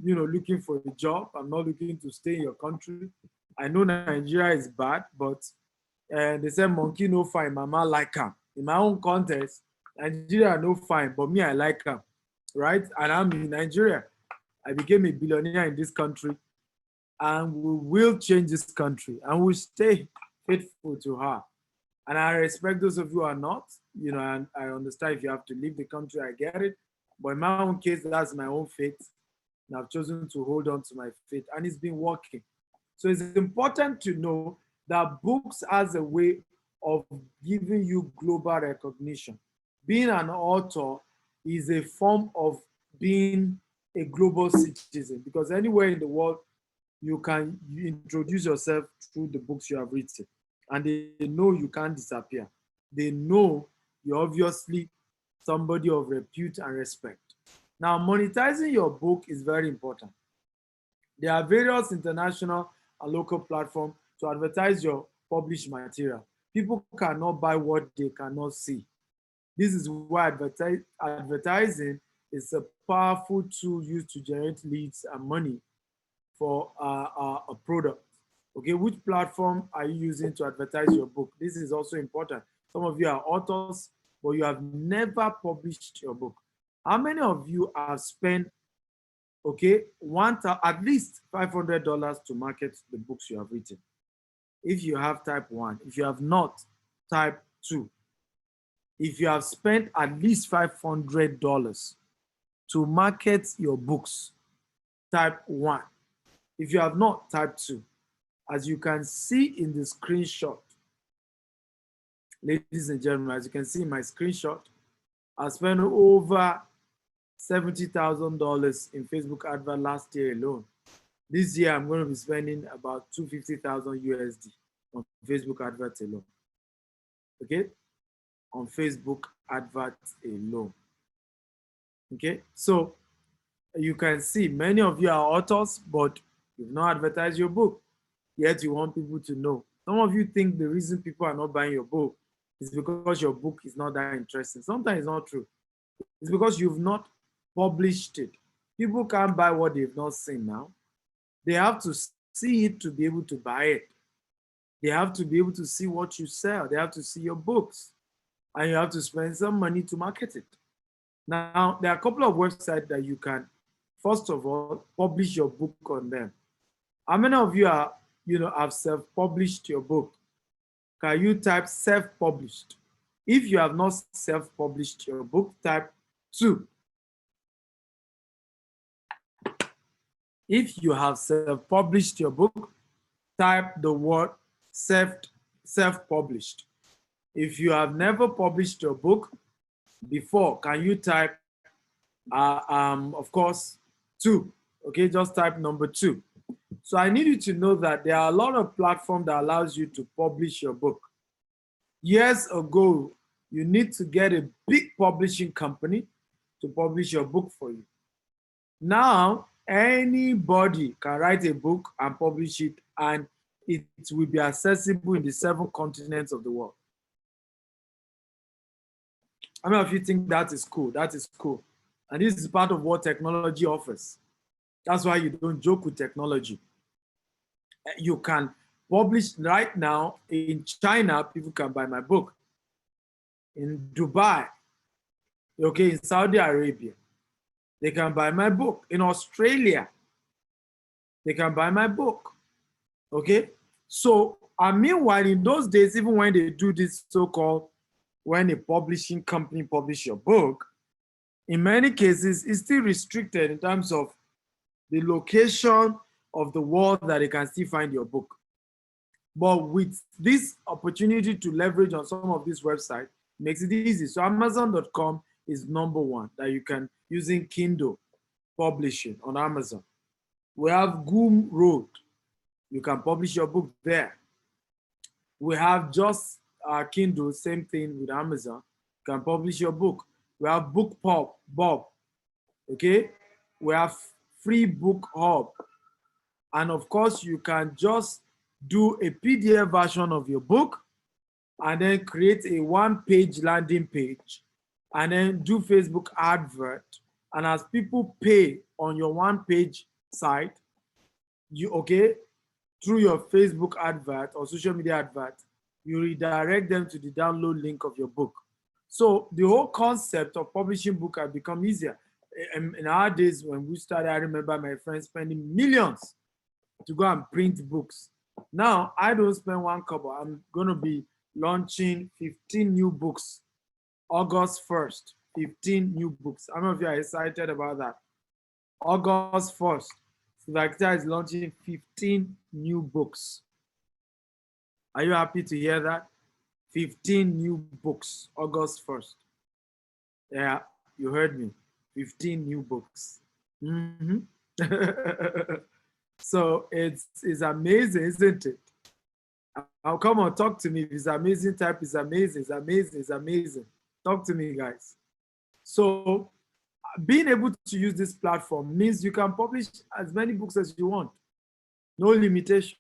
looking for a job. I'm not looking to stay in your country. I know Nigeria is bad, but they say monkey no fine, mama like him. In my own context, Nigeria no fine, but me, I like her, right? And I'm in Nigeria. I became a billionaire in this country, and we will change this country, and we'll stay faithful to her. And I respect those of you who are not, and I understand if you have to leave the country, I get it. But in my own case, that's my own fate. And I've chosen to hold on to my faith, and it's been working. So it's important to know that books as a way of giving you global recognition. Being an author is a form of being a global citizen, because anywhere in the world you can introduce yourself through the books you have written, and they know you can't disappear. They know you're obviously somebody of repute and respect. Now, monetizing your book is very important. There are various international and local platforms to advertise your published material. People cannot buy what they cannot see. This is why advertising is a powerful tool used to generate leads and money for a product. Okay, which platform are you using to advertise your book? This is also important. Some of you are authors, but you have never published your book. How many of you have spent, okay, at least $500 to market the books you have written? If you have, type 1. If you have not, type 2. If you have spent at least $500 to market your books, type 1. If you have not, type 2. As you can see in the screenshot, ladies and gentlemen, as you can see in my screenshot, I spent over $70,000 in Facebook advert last year alone. This year, I'm going to be spending about $250,000 USD on Facebook adverts alone. Okay? On Facebook adverts alone. Okay? So you can see many of you are authors, but you've not advertised your book, yet you want people to know. Some of you think the reason people are not buying your book is because your book is not that interesting. Sometimes it's not true. It's because you've not published it. People can't buy what they've not seen now. They have to see it to be able to buy it. They have to be able to see what you sell. They have to see your books. And you have to spend some money to market it. Now, there are a couple of websites that you can, first of all, publish your book on them. How many of you are, have self-published your book? Can you type self-published? If you have not self-published your book, type 2. If you have self-published your book, type the word self-published. If you have never published your book before, can you type, of course, 2? Okay, just type number 2. So I need you to know that there are a lot of platforms that allows you to publish your book. Years ago, you need to get a big publishing company to publish your book for you. Now, anybody can write a book and publish it, and it will be accessible in the 7 continents of the world. How many of you think that is cool? That is cool. And this is part of what technology offers. That's why you don't joke with technology. You can publish right now in China, people can buy my book. In Dubai, okay, in Saudi Arabia, they can buy my book. In Australia, they can buy my book. Okay, so and meanwhile, in those days, even when they do this so-called, when a publishing company publish your book, in many cases, it's still restricted in terms of the location of the world that they can still find your book. But with this opportunity to leverage on some of these websites, makes it easy. So Amazon.com is number 1 that you can, using Kindle publishing on Amazon. We have Gumroad. You can publish your book there. We have just Kindle, same thing with Amazon. You can publish your book. We have BookBub. Okay? We have Free Book Hub. And of course, you can just do a PDF version of your book and then create a 1-page landing page and then do Facebook advert. And as people pay on your 1-page site, through your Facebook advert or social media advert, you redirect them to the download link of your book. So the whole concept of publishing book has become easier. In our days when we started, I remember my friends spending millions to go and print books. Now I don't spend one kobo. I'm gonna be launching 15 new books August 1st. 15 new books. How many of you are excited about that? August 1st, Sivakita is launching 15 new books. Are you happy to hear that? 15 new books, August 1st. Yeah, you heard me. 15 new books. Mm-hmm. So it's amazing, isn't it? I'll come on, talk to me. If it's amazing, type is amazing, it's amazing, it's amazing. Talk to me, guys. So being able to use this platform means you can publish as many books as you want. No limitation.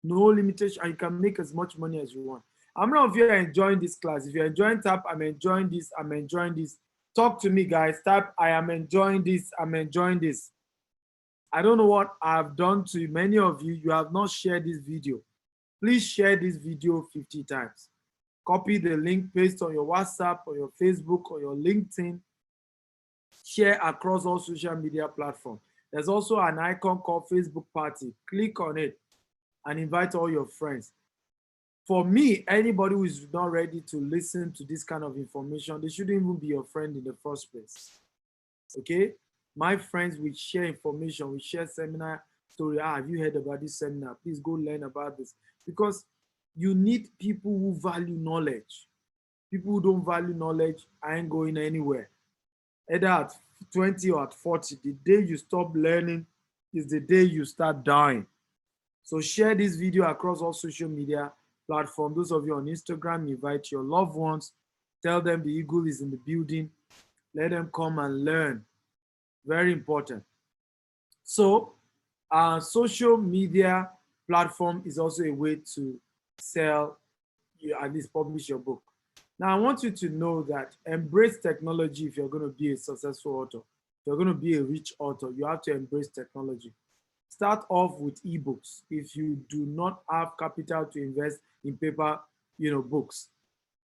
No limitation. And you can make as much money as you want. How many of you are enjoying this class? If you're enjoying TAP, I'm enjoying this, I'm enjoying this. Talk to me, guys. Type, I am enjoying this, I'm enjoying this. I don't know what I've done to many of you. You have not shared this video. Please share this video 50 times. Copy the link, paste on your WhatsApp or your Facebook or your LinkedIn. Share across all social media platforms. There's also an icon called Facebook Party. Click on it and invite all your friends. For me, anybody who is not ready to listen to this kind of information, they shouldn't even be your friend in the first place. Okay? My friends will share information, we share seminar story. Have you heard about this seminar? Please go learn about this. Because you need people who value knowledge. People who don't value knowledge ain't going anywhere. Either at 20 or at 40, the day you stop learning is the day you start dying. So share this video across all social media platforms. Those of you on Instagram, invite your loved ones. Tell them the Eagle is in the building. Let them come and learn. Very important. So social media platform is also a way to sell, at least publish your book. Now, I want you to know that embrace technology if you're going to be a successful author. If you're going to be a rich author, you have to embrace technology. Start off with ebooks. If you do not have capital to invest in paper, books,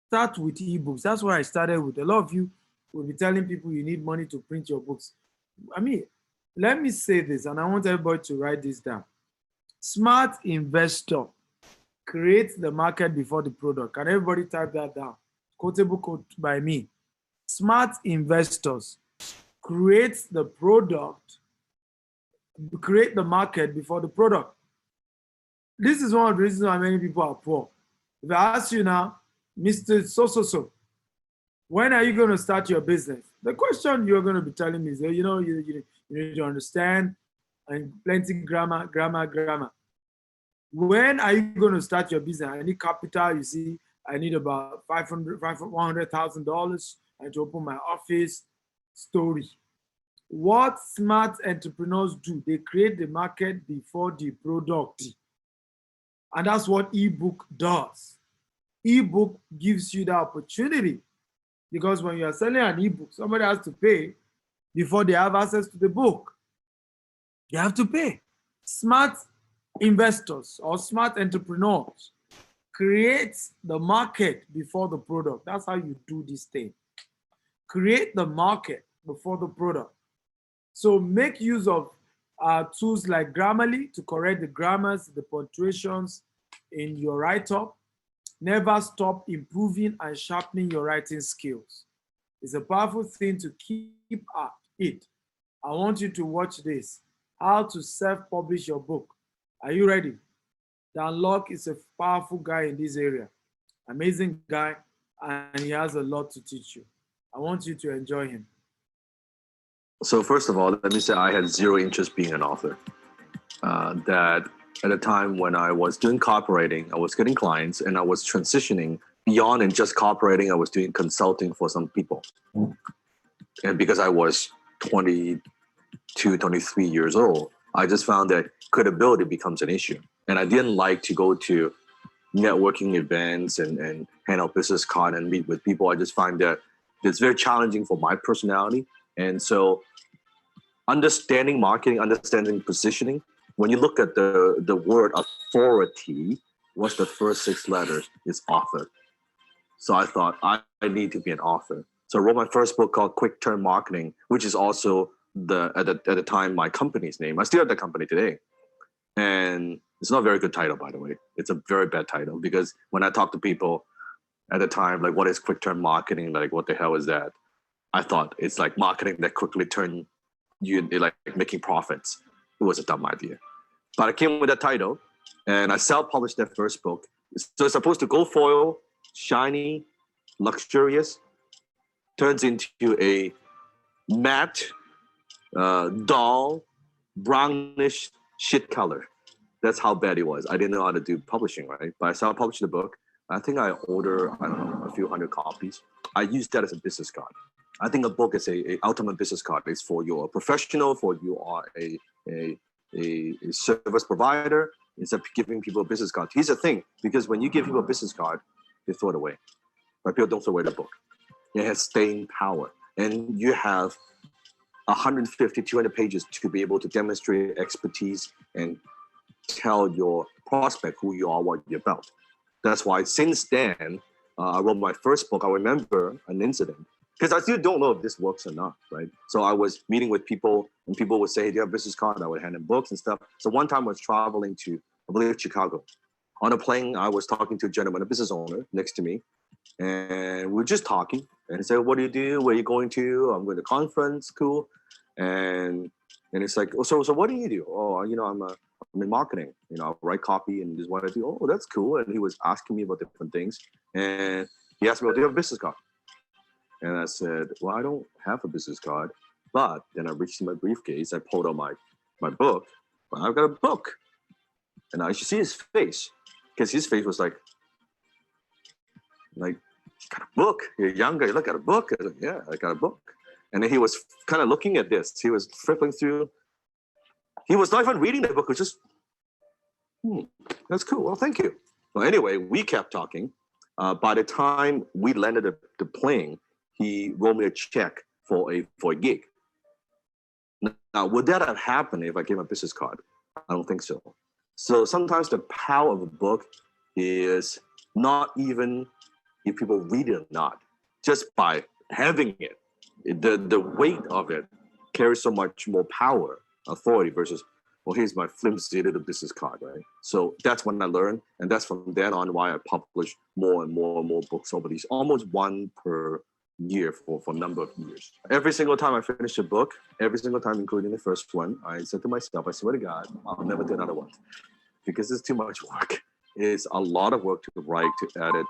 start with ebooks. That's what I started with. A lot of you will be telling people you need money to print your books. I mean, let me say this, and I want everybody to write this down. Smart investor creates the market before the product. Can everybody type that down? Quotable quote by me. Smart investors create the product, create the market before the product. This is one of the reasons why many people are poor. If I ask you now, Mr. So, when are you going to start your business? The question you're going to be telling me is, you need to understand and plenty grammar. When are you going to start your business? I need capital. You see, I need about $100,000 and to open my office. Story. What smart entrepreneurs do, they create the market before the product. And that's what ebook does. Ebook gives you the opportunity, because when you are selling an ebook, somebody has to pay before they have access to the book. You have to pay. Smart investors or smart entrepreneurs create the market before the product. That's how you do this thing. Create the market before the product. So make use of tools like Grammarly to correct the grammars, the punctuations in your write-up. Never stop improving and sharpening your writing skills. It's a powerful thing to keep at it. I want you to watch this. How to self-publish your book. Are you ready? Dan Lok is a powerful guy in this area. Amazing guy, and he has a lot to teach you. I want you to enjoy him. So first of all, let me say I had zero interest being an author. That at the time when I was doing copywriting, I was getting clients and I was transitioning beyond and just copywriting. I was doing consulting for some people. And because I was 22, 23 years old, I just found that credibility becomes an issue. And I didn't like to go to networking events and hand out business cards and meet with people. I just find that it's very challenging for my personality. And so understanding marketing, understanding positioning, when you look at the word authority, what's the first 6 letters? It's author. So I thought I need to be an author. So I wrote my first book called Quick Turn Marketing, which is also at the time my company's name. I still have the company today. And it's not a very good title, by the way. It's a very bad title because when I talk to people at the time, like, what is quick turn marketing? Like, what the hell is that? I thought it's like marketing that quickly turn you like making profits. It was a dumb idea. But I came with that title and I self-published that first book. So it's supposed to go foil, shiny, luxurious, turns into a matte, dull, brownish shit color. That's how bad it was. I didn't know how to do publishing, right? But I self-published the book. I think I ordered, I don't know, a few hundred copies. I used that as a business card. I think a book is a ultimate business card. It's for you're a professional, for you are a service provider. Instead of giving people a business card. Here's the thing, because when you give people a business card, they throw it away. But people don't throw away the book. It has staying power. And you have 150, 200 pages to be able to demonstrate expertise and tell your prospect who you are, what you're about. That's why since then, I wrote my first book. I remember an incident because I still don't know if this works or not, right? So I was meeting with people and people would say, hey, do you have a business card? I would hand them books and stuff. So one time I was traveling to, I believe, Chicago. On a plane, I was talking to a gentleman, a business owner next to me. And we were just talking. And he said, what do you do? Where are you going to? I'm going to conference, cool. And it's like, oh, so what do you do? Oh, you know, I'm in marketing. You know, I write copy and just what I do. Oh, that's cool. And he was asking me about different things. And he asked me, do you have a business card? And I said, well, I don't have a business card. But then I reached in my briefcase. I pulled out my book. Well, I've got a book. And I should see his face. Because his face was like, you got a book? You're younger. You look at a book. I was like, yeah, I got a book. And then he was kind of looking at this. He was flipping through. He was not even reading the book. It was just, that's cool. Well, thank you. Well, anyway, we kept talking. By the time we landed the plane, he wrote me a check for a gig. Now, would that have happened if I gave him a business card? I don't think so. So sometimes the power of a book is not even if people read it or not, just by having it. The weight of it carries so much more power, authority versus, well, here's my flimsy little business card, right? So that's when I learned, and that's from then on why I publish more and more and more books over these, almost one per year for a number of years. Every single time I finish a book, every single time, including the first one, I said to myself, I swear to God, I'll never do another one because it's too much work. It's a lot of work to write, to edit,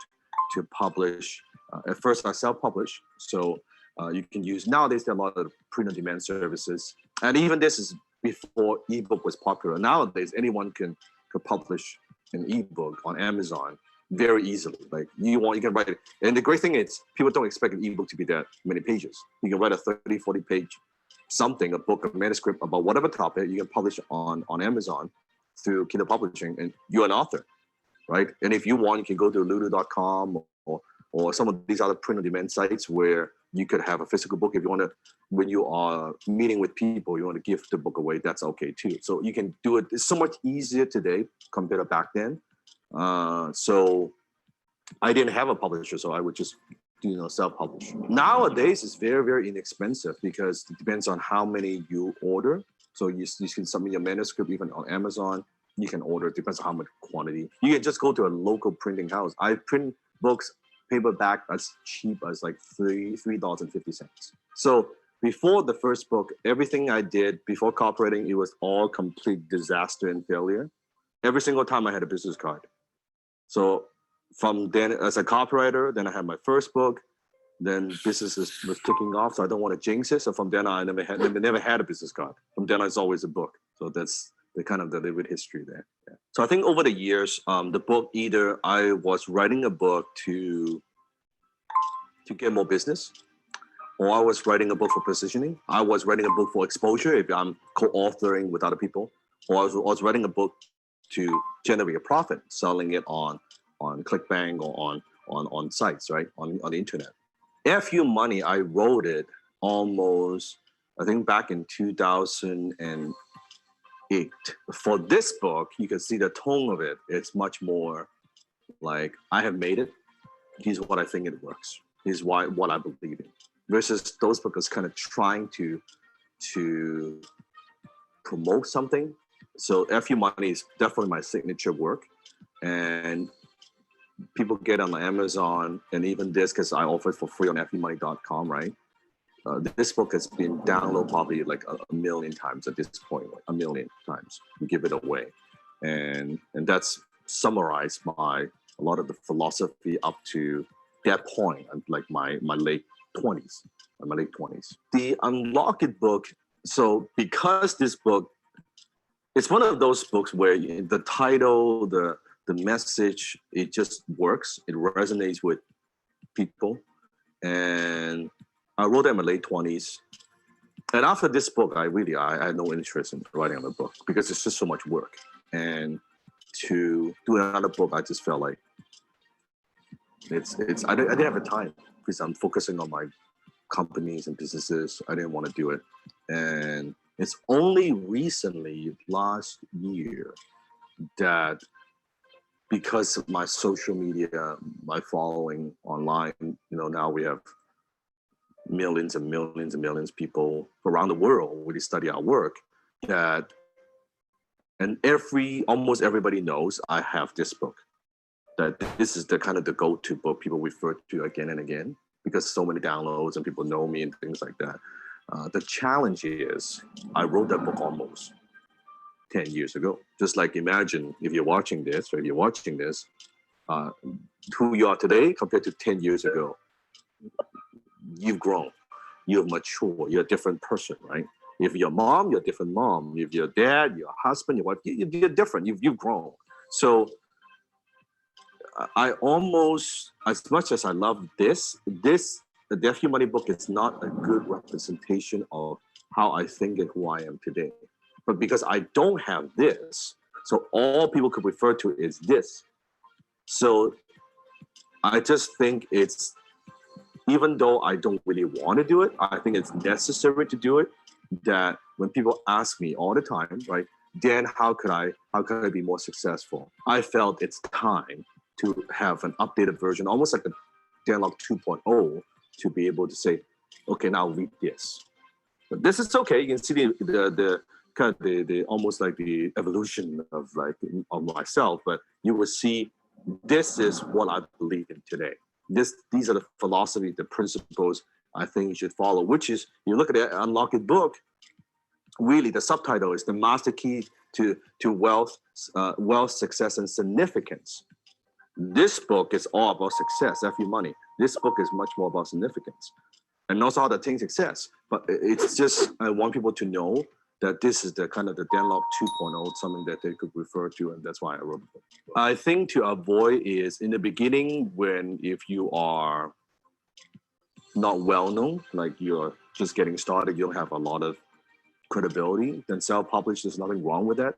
to publish. At first, I self-publish, so you can use, nowadays there are a lot of print-on-demand services. And even this is before ebook was popular. Nowadays, anyone can publish an ebook on Amazon very easily. Like you can write it. And the great thing is people don't expect an ebook to be that many pages. You can write a 30, 40 page something, a book, a manuscript about whatever topic, you can publish on Amazon through Kindle Publishing, and you're an author, right? And if you want, you can go to lulu.com or some of these other print-on-demand sites where you could have a physical book. If you want to, when you are meeting with people, you want to give the book away, that's okay too. So you can do it. It's so much easier today compared to back then. So I didn't have a publisher, so I would just self-publish. Nowadays, it's very, very inexpensive because it depends on how many you order. So you can submit your manuscript even on Amazon. You can order, it depends on how much quantity. You can just go to a local printing house. I print books paperback as cheap as like $3.50. So before the first book, everything I did before copywriting, it was all complete disaster and failure. Every single time I had a business card. So from then, as a copywriter, then I had my first book. Then business was kicking off, so I don't want to jinx it. So from then on, I never had a business card. From then on, it's always a book. So that's the kind of the little bit history there. Yeah. So I think over the years, the book, either I was writing a book to get more business, or I was writing a book for positioning. I was writing a book for exposure if I'm co-authoring with other people, or I was writing a book to generate a profit, selling it on ClickBank or on sites, right, on the internet. FU Money, I wrote it almost, I think back in 2008. For this book, you can see the tone of it. It's much more like, I have made it. Here's what I think it works. is what I believe in. Versus those books kind of trying to promote something. So FU Money is definitely my signature work, and people get on Amazon, and even this, because I offer it for free on fumoney.com, right? This book has been downloaded probably like a million times at this point, like a million times. We give it away, and that's summarized by a lot of the philosophy up to that point, like my late 20s. The Unlock It book. So because this book, it's one of those books where the title, the message, it just works. It resonates with people. And I wrote it in my late 20s. And after this book, I had no interest in writing another book because it's just so much work. And to do another book, I just felt like I didn't have the time because I'm focusing on my companies and businesses. I didn't want to do it. And it's only recently, last year, that because of my social media, my following online, now we have millions and millions and millions of people around the world really study our work, and almost everybody knows I have this book, that this is the kind of the go-to book people refer to again and again because so many downloads and people know me and things like that. The challenge is I wrote that book almost 10 years ago. Just like imagine if you're watching this, who you are today compared to 10 years ago. You've grown, you've matured, you're a different person, right? If you're mom, you're a different mom. If you're dad, your husband, your wife, you're different, you've grown. So I almost, as much as I love the FU Money book is not a good representation of how I think and who I am today. But because I don't have this, so all people could refer to is this. So I just think it's, even though I don't really want to do it, I think it's necessary to do it. That when people ask me all the time, right, Dan, how could I be more successful? I felt it's time to have an updated version, almost like a Danlog 2.0, to be able to say, okay, now read this. But this is okay. You can see the kind of the almost like the evolution of myself, but you will see this is what I believe in today. These are the philosophy, the principles I think you should follow, which is, you look at the Unlock It book, really the subtitle is The Master Key to Wealth, Success, and Significance. This book is all about success, FU Money. This book is much more about significance and also how to attain success. But it's just, I want people to know that this is the kind of the Danlog 2.0, something that they could refer to, and that's why I wrote the book. I think to avoid is in the beginning, if you are not well known, like you're just getting started, you don't have a lot of credibility, then self-publish, there's nothing wrong with that.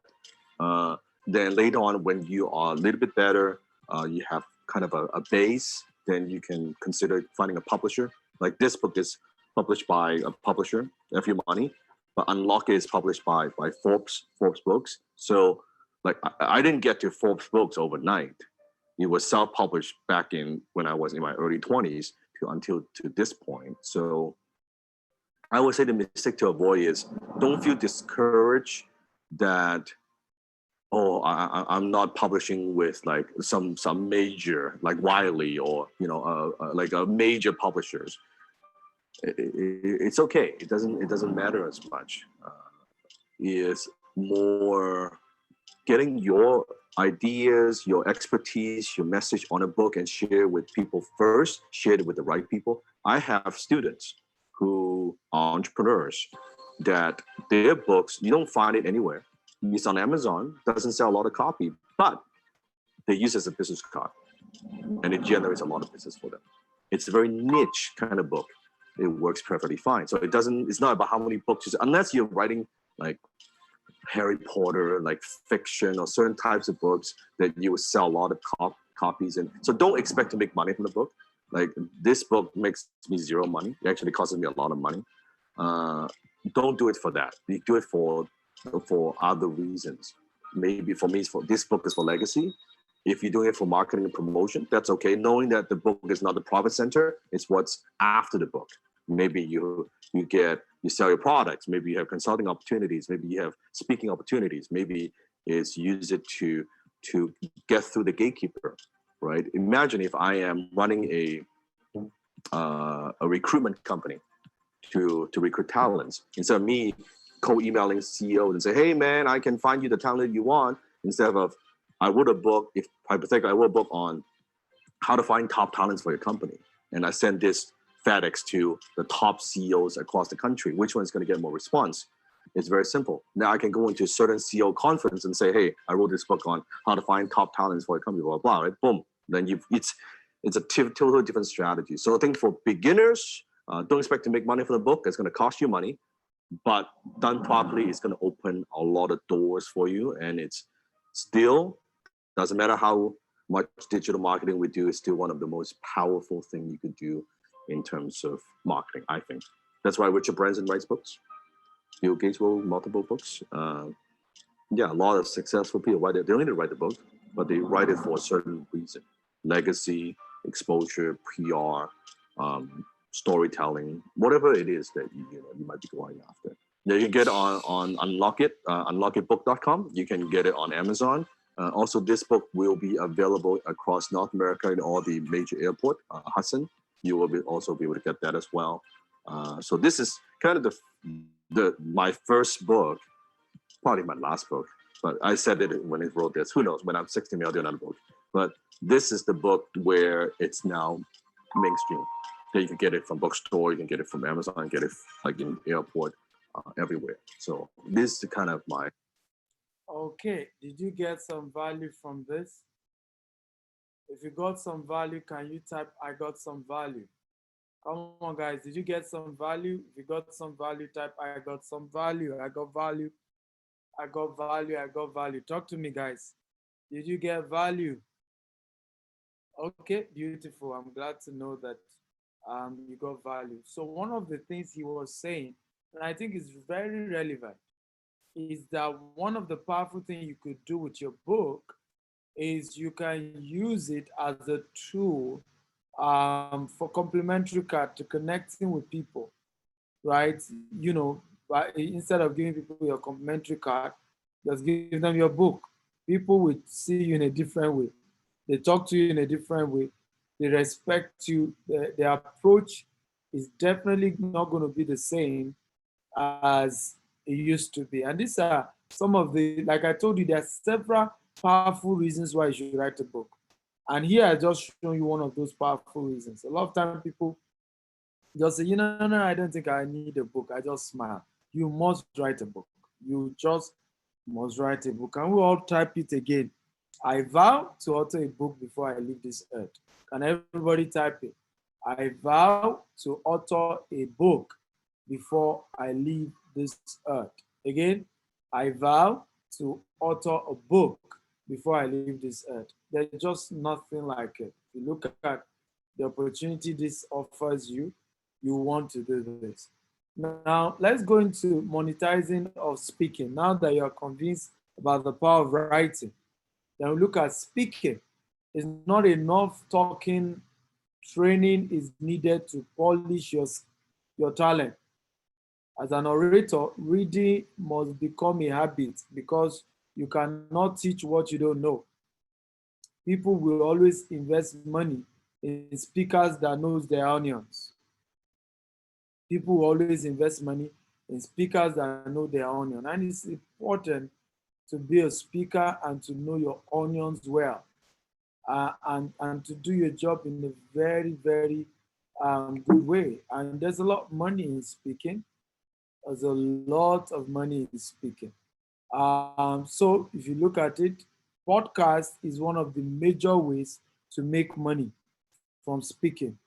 Then later on, when you are a little bit better, you have kind of a base, then you can consider finding a publisher. Like this book is published by a publisher, FU Money, but Unlock It is published by Forbes Books. So like I didn't get to Forbes Books overnight. It was self-published back when I was in my early 20s until this point. So I would say the mistake to avoid is don't feel discouraged that, oh, I'm not publishing with like some major like Wiley or like a major publishers. It's okay. It doesn't matter as much. It's more getting your ideas, your expertise, your message on a book and share with people first. Share it with the right people. I have students who are entrepreneurs that their books, you don't find it anywhere. It's on Amazon, doesn't sell a lot of copy, but they use it as a business card and it generates a lot of business for them. It's a very niche kind of book. It works perfectly fine. So it's not about how many books, unless you're writing like Harry Potter, like fiction or certain types of books that you would sell a lot of copies. And so don't expect to make money from the book. Like this book makes me zero money. It actually costs me a lot of money. Don't do it for that. You do it for other reasons. Maybe for me, this book is for legacy. If you're doing it for marketing and promotion, that's okay. Knowing that the book is not the profit center, it's what's after the book. Maybe you sell your products. Maybe you have consulting opportunities. Maybe you have speaking opportunities. Maybe it's use it to get through the gatekeeper, right? Imagine if I am running a recruitment company to recruit talents, instead of me co-emailing CEOs and say, hey man, I can find you the talent you want, instead of I wrote a book, if hypothetically I wrote a book on how to find top talents for your company, and I send this FedEx to the top CEOs across the country, which one is going to get more response? It's very simple. Now I can go into a certain CEO conference and say, hey, I wrote this book on how to find top talents for your company, blah, blah, blah, right? Boom. Then it's a totally different strategy. So I think for beginners, don't expect to make money from the book. It's going to cost you money, but done properly, it's going to open a lot of doors for you. And it's still, doesn't matter how much digital marketing we do, it's still one of the most powerful things you could do in terms of marketing, I think. That's why Richard Branson writes books. Bill Gates wrote multiple books. Yeah, a lot of successful people write it. They don't need to write the book, but they write it for a certain reason. Legacy, exposure, PR, storytelling, whatever it is that you might be going after. Now you can get it on Unlockit, unlockitbook.com. You can get it on Amazon. Also, this book will be available across North America in all the major airports. Hudson, you will also be able to get that as well. So this is kind of my first book, probably my last book, but I said it when it wrote this. Who knows? When I'm 60, maybe I'll do another book. But this is the book where it's now mainstream. That you can get it from bookstore, you can get it from Amazon, get it like in airport, everywhere. So this is kind of my. Okay, did you get some value from this? If you got some value, can you type, I got some value? Come on, guys, did you get some value? If you got some value, type, I got some value, I got value, I got value, I got value. Talk to me, guys. Did you get value? Okay, beautiful. I'm glad to know that you got value. So one of the things he was saying, and I think is very relevant, is that one of the powerful things you could do with your book is you can use it as a tool for complimentary card to connecting with people, right? You know, but instead of giving people your complimentary card, just give them your book. People will see you in a different way. They talk to you in a different way. They respect you. Their approach is definitely not going to be the same as it used to be. And these are some of the, like I told you, there are several powerful reasons why you should write a book. And here I just show you one of those powerful reasons. A lot of times people just say, no, I don't think I need a book. I just smile. You must write a book. You just must write a book. And we all type it again. I vow to author a book before I leave this earth. Can everybody type it? I vow to author a book before I leave this earth. Again, I vow to author a book before I leave this earth. There's just nothing like it. If you look at the opportunity this offers you, you want to do this. Now, let's go into monetizing of speaking. Now that you're convinced about the power of writing, then we look at speaking. It's not enough talking. Training is needed to polish your talent. As an orator, reading must become a habit because you cannot teach what you don't know. People will always invest money in speakers that knows their onions. People will always invest money in speakers that know their onion. And it's important to be a speaker and to know your onions well, and to do your job in a very, very good way. And there's a lot of money in speaking. There's a lot of money in speaking. So if you look at it, podcast is one of the major ways to make money from speaking.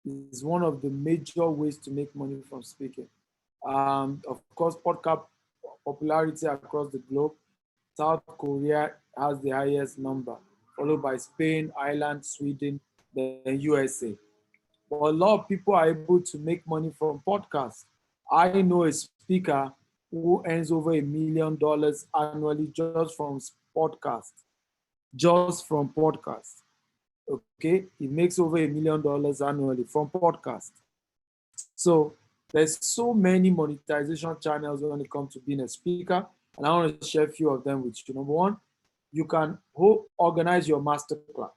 It's one of the major ways to make money from speaking. Of course, podcast popularity across the globe. South Korea has the highest number, followed by Spain, Ireland, Sweden, then USA. But a lot of people are able to make money from podcasts. I know a speaker who earns over $1 million annually just from podcasts. just from podcasts. Okay, he makes over $1 million annually from podcast. So there's so many monetization channels when it comes to being a speaker, and I want to share a few of them with you. Number one, you can organize your masterclass.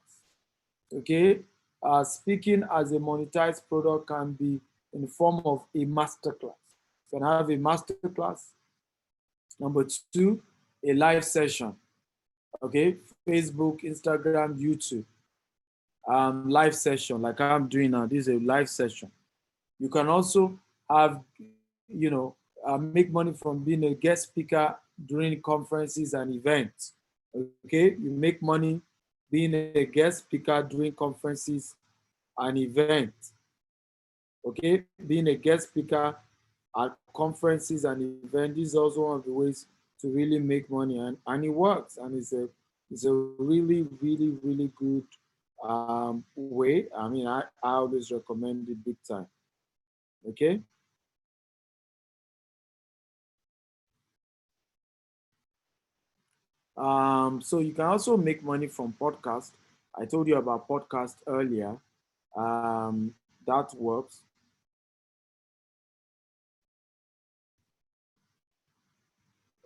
Okay, speaking as a monetized product can be in the form of a masterclass. You can have a masterclass. Number two, a live session. Okay, Facebook, Instagram, YouTube. Live session like I'm doing now. This is a live session. You can also have, make money from being a guest speaker during conferences and events. Okay, you make money being a guest speaker during conferences and events. Okay, being a guest speaker at conferences and events, this is also one of the ways to really make money, and it works, and it's a really, really, really good way. I mean, I always recommend it big time. Okay. So you can also make money from podcast. I told you about podcast earlier. That works.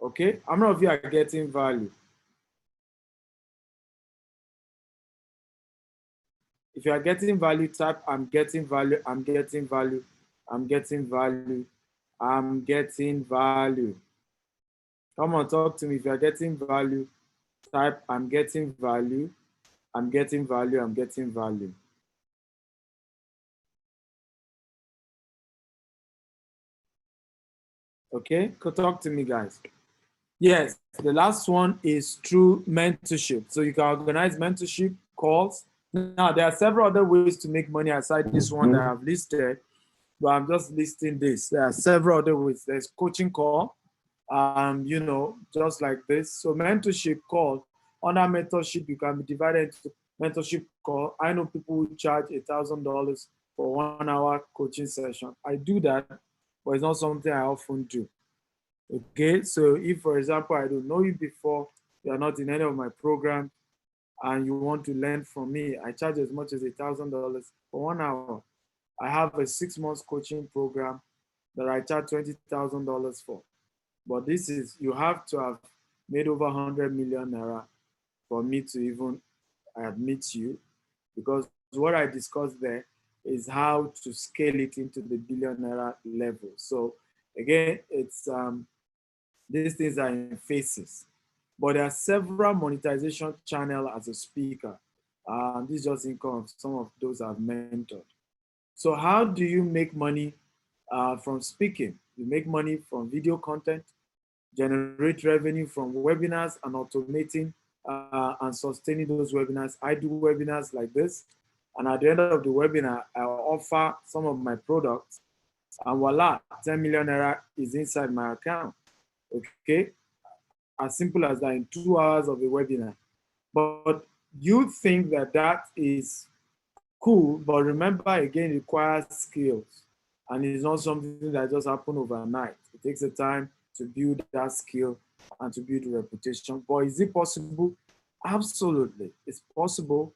Okay, how many of you are getting value? If you are getting value, type I'm getting value, I'm getting value, I'm getting value, I'm getting value. Come on, talk to me. If you are getting value, type I'm getting value, I'm getting value, I'm getting value. Okay, talk to me, guys. Yes, the last one is through mentorship. So you can organize mentorship calls. Now, there are several other ways to make money aside this one that I've listed, but I'm just listing this. There are several other ways. There's coaching call, just like this. So mentorship call, under mentorship, you can be divided into mentorship call. I know people who charge $1,000 for 1 hour coaching session. I do that, but it's not something I often do. Okay, so if, for example, I don't know you before, you are not in any of my programs, and you want to learn from me, I charge as much as $1,000 for 1 hour. I have a 6-month coaching program that I charge $20,000 for. But this is, you have to have made over 100 million naira for me to even admit you, because what I discussed there is how to scale it into the billion naira level. So again, it's these things are in phases, but there are several monetization channels as a speaker. This is just income of some of those I've mentored. So how do you make money from speaking? You make money from video content, generate revenue from webinars and automating and sustaining those webinars. I do webinars like this, and at the end of the webinar, I'll offer some of my products, and voila, 10 million naira is inside my account. Okay, as simple as that in 2 hours of a webinar. But you think that that is cool, but remember again, it requires skills, and it's not something that just happens overnight. It takes a time to build that skill and to build a reputation. But is it possible? Absolutely. It's possible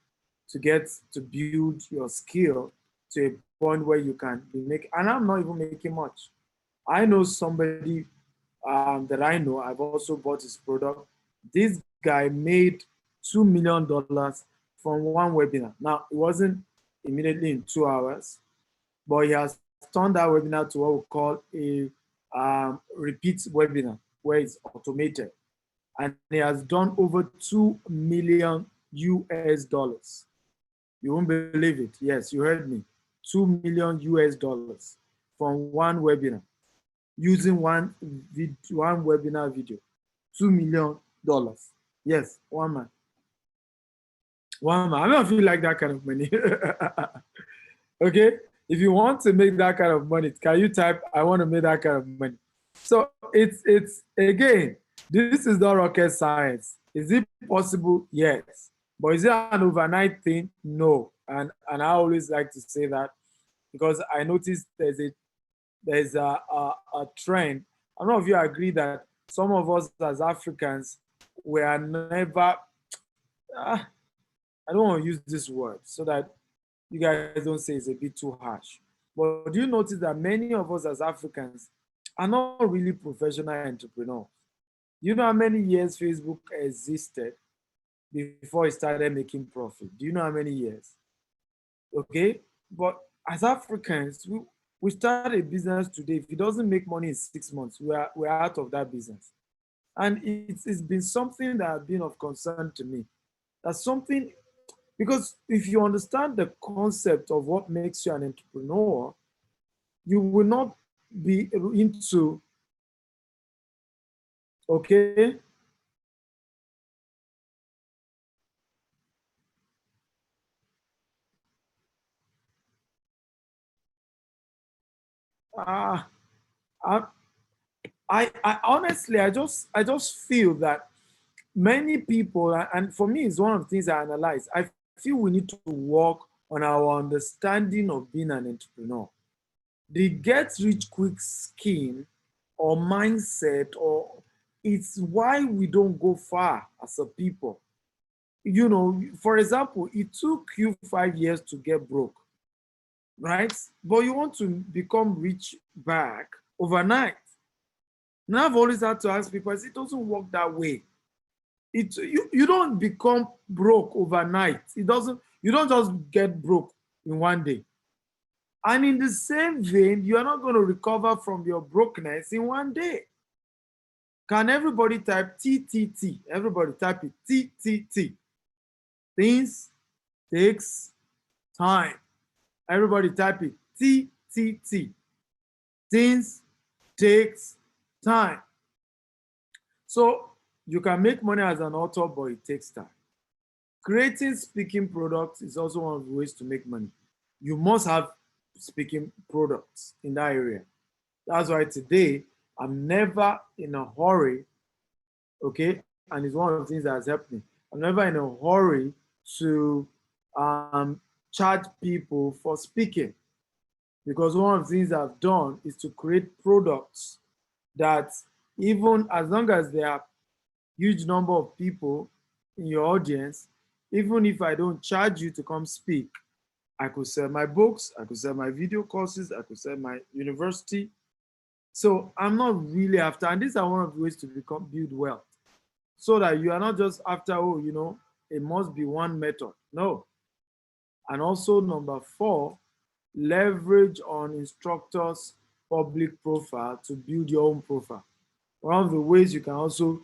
to get to build your skill to a point where you can be making, and I'm not even making much. I know somebody that I know, I've also bought his product. This guy made $2 million from one webinar. Now, it wasn't immediately in 2 hours, but he has turned that webinar to what we call a repeat webinar, where it's automated. And he has done over 2 million US dollars. You won't believe it. Yes, you heard me. 2 million US dollars from one webinar, using one webinar video. $2 million. Yes, one man. One man. I don't feel like that kind of money. Okay, if you want to make that kind of money, can you type I want to make that kind of money? So it's again, this is not rocket science. Is it possible? Yes. But is it an overnight thing? No. And I always like to say that, because I noticed there's a trend. I don't know if you agree that some of us as Africans, we are never, I don't want to use this word so that you guys don't say it's a bit too harsh. But do you notice that many of us as Africans are not really professional entrepreneurs? You know how many years Facebook existed before it started making profit? Do you know how many years? Okay, but as Africans, we start a business today. If it doesn't make money in 6 months, we're out of that business. And it's been something that has been of concern to me. That's something, because if you understand the concept of what makes you an entrepreneur, you will not be into, okay? Uh, I, I honestly, I just feel that many people, and for me, it's one of the things I analyze. I feel we need to work on our understanding of being an entrepreneur. The get rich quick scheme or mindset, or it's why we don't go far as a people. You know, for example, it took you 5 years to get broke, right? But you want to become rich back overnight. Now I've always had to ask people, it doesn't work that way. You don't become broke overnight. It doesn't, you don't just get broke in one day. And in the same vein, you are not going to recover from your brokenness in one day. Can everybody type TTT? Everybody type it TTT. Things takes time. Everybody type it TTT. Things takes time. So you can make money as an author, but it takes time. Creating speaking products is also one of the ways to make money. You must have speaking products in that area. That's why today I'm never in a hurry, okay? And it's one of the things that has helped me. I'm never in a hurry to charge people for speaking, because one of the things I've done is to create products that, even as long as there are huge number of people in your audience, even if I don't charge you to come speak, I could sell my books, I could sell my video courses, I could sell my university. So I'm not really after, and these are one of the ways to build wealth, so that you are not just after, oh, you know, it must be one method. No. And also number 4, leverage on instructors' public profile to build your own profile. One of the ways you can also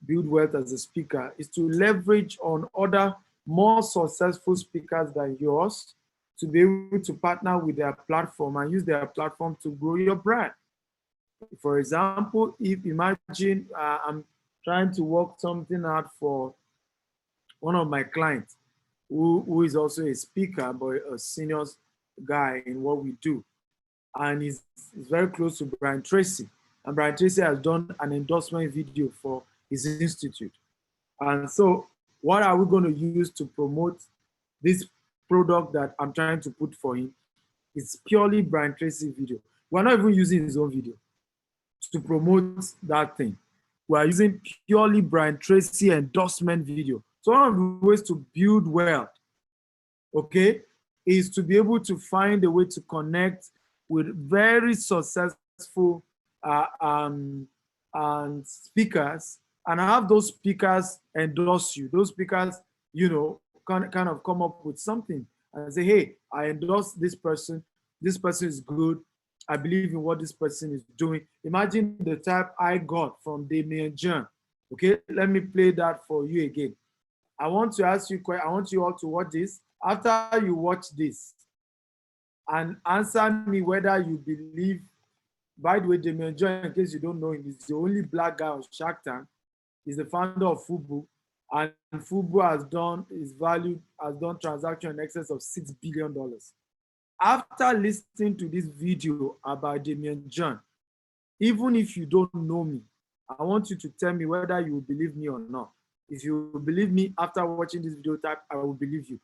build wealth as a speaker is to leverage on other more successful speakers than yours, to be able to partner with their platform and use their platform to grow your brand. For example, if imagine I'm trying to work something out for one of my clients who is also a speaker, but a senior guy in what we do. And he's very close to Brian Tracy. And Brian Tracy has done an endorsement video for his institute. And so what are we going to use to promote this product that I'm trying to put for him? It's purely Brian Tracy video. We're not even using his own video to promote that thing. We're using purely Brian Tracy endorsement video. So one of the ways to build wealth, okay, is to be able to find a way to connect with very successful speakers, and have those speakers endorse you. Those speakers, you know, kind of come up with something and say, hey, I endorse this person. This person is good. I believe in what this person is doing. Imagine the type I got from Damien John. Okay, let me play that for you again. I want to ask you, I want you all to watch this. After you watch this, and answer me whether you believe, by the way, Damien John, in case you don't know him, is the only black guy on Shark Tank. He's the founder of Fubu, and Fubu has done transaction in excess of $6 billion. After listening to this video about Damien John, even if you don't know me, I want you to tell me whether you will believe me or not. If you believe me after watching this video, type, I will believe you.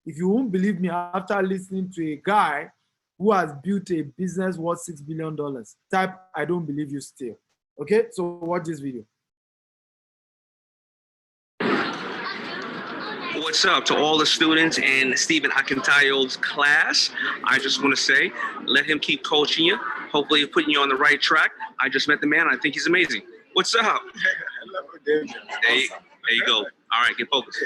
If you won't believe me after listening to a guy who has built a business worth $6 billion, type, I don't believe you still. Okay, so watch this video. What's up to all the students in Stephen Akintayo's class? I just want to say, let him keep coaching you. Hopefully, he's putting you on the right track. I just met the man. I think he's amazing. What's up? Hello, David. There you go. All right, get focused.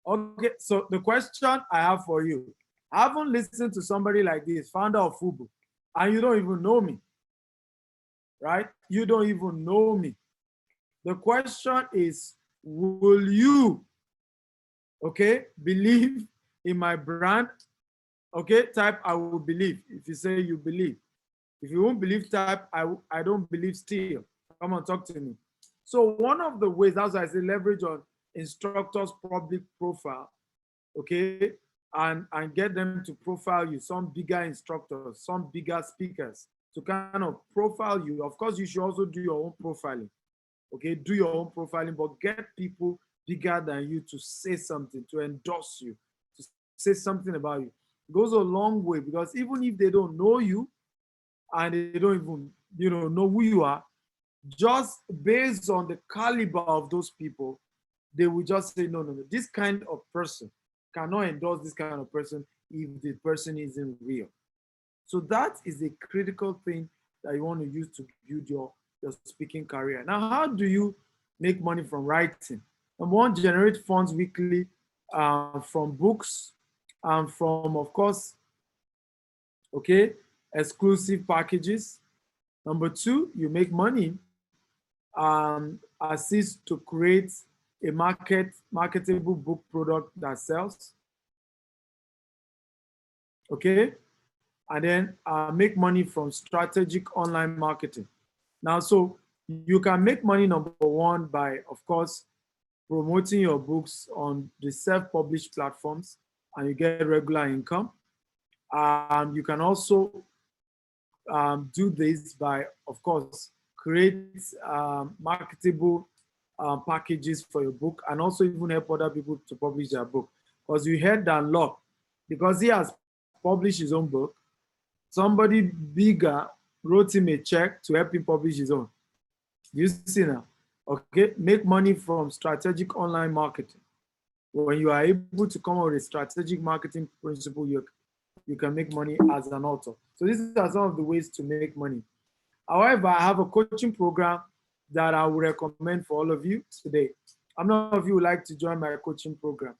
Okay, so the question I have for you, I haven't listened to somebody like this, founder of Fubu, and you don't even know me, right? You don't even know me. The question is, will you, okay, believe in my brand? Okay, type I will believe. If you say you believe. If you won't believe, type I don't believe still. Come on, talk to me. So one of the ways, as I say, leverage on instructors' public profile, okay, and get them to profile you, some bigger instructors, some bigger speakers, to kind of profile you. Of course, you should also do your own profiling, okay? Do your own profiling, but get people bigger than you to say something, to endorse you, to say something about you. It goes a long way, because even if they don't know you and they don't even know who you are, just based on the caliber of those people, they will just say, no, this kind of person cannot endorse this kind of person if the person isn't real. So that is a critical thing that you want to use to build your speaking career. Now, how do you make money from writing? Number one, generate funds weekly from books and from, of course, okay, exclusive packages. Number two, you make money, assist to create a marketable book product that sells. Okay, and then make money from strategic online marketing. Now, so you can make money, number one, by, of course, promoting your books on the self-published platforms, and you get regular income. You can also do this by, of course, create marketable packages for your book, and also even help other people to publish their book. Because you heard Dan Lok, because he has published his own book, somebody bigger wrote him a check to help him publish his own. You see now, okay? Make money from strategic online marketing. When you are able to come up with a strategic marketing principle, you can make money as an author. So these are some of the ways to make money. However, I have a coaching program that I would recommend for all of you today. How many of you would like to join my coaching program?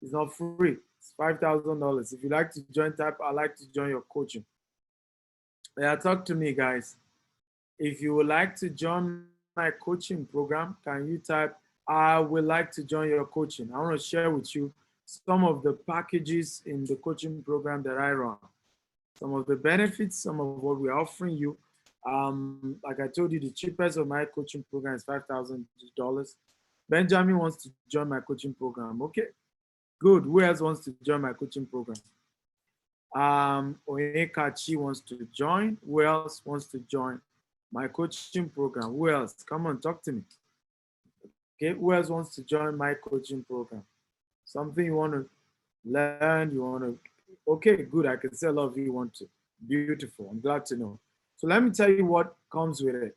It's not free. It's $5,000. If you like to join, type I'd like to join your coaching. Yeah, talk to me, guys. If you would like to join my coaching program, can you type I would like to join your coaching? I want to share with you some of the packages in the coaching program that I run. Some of the benefits, some of what we're offering you. Like I told you, the cheapest of my coaching program is $5,000. Benjamin wants to join my coaching program. Okay, good. Who else wants to join my coaching program? Oyekachi wants to join. Who else wants to join my coaching program? Who else? Come on, talk to me. Okay, who else wants to join my coaching program? Something you want to learn, you want to, okay, good. I can see a lot of you want to. Beautiful, I'm glad to know. So let me tell you what comes with it.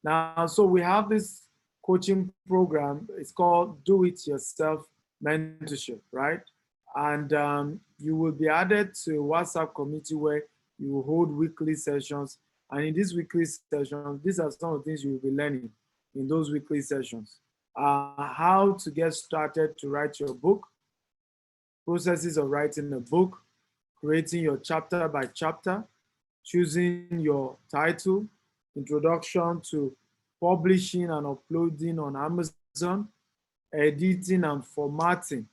Now, so we have this coaching program. It's called Do It Yourself Mentorship, right? And you will be added to a WhatsApp community where you will hold weekly sessions. And in these weekly sessions, these are some of the things you will be learning in those weekly sessions. How to get started to write your book, processes of writing a book, creating your chapter by chapter, choosing your title, introduction to publishing and uploading on Amazon, editing and formatting,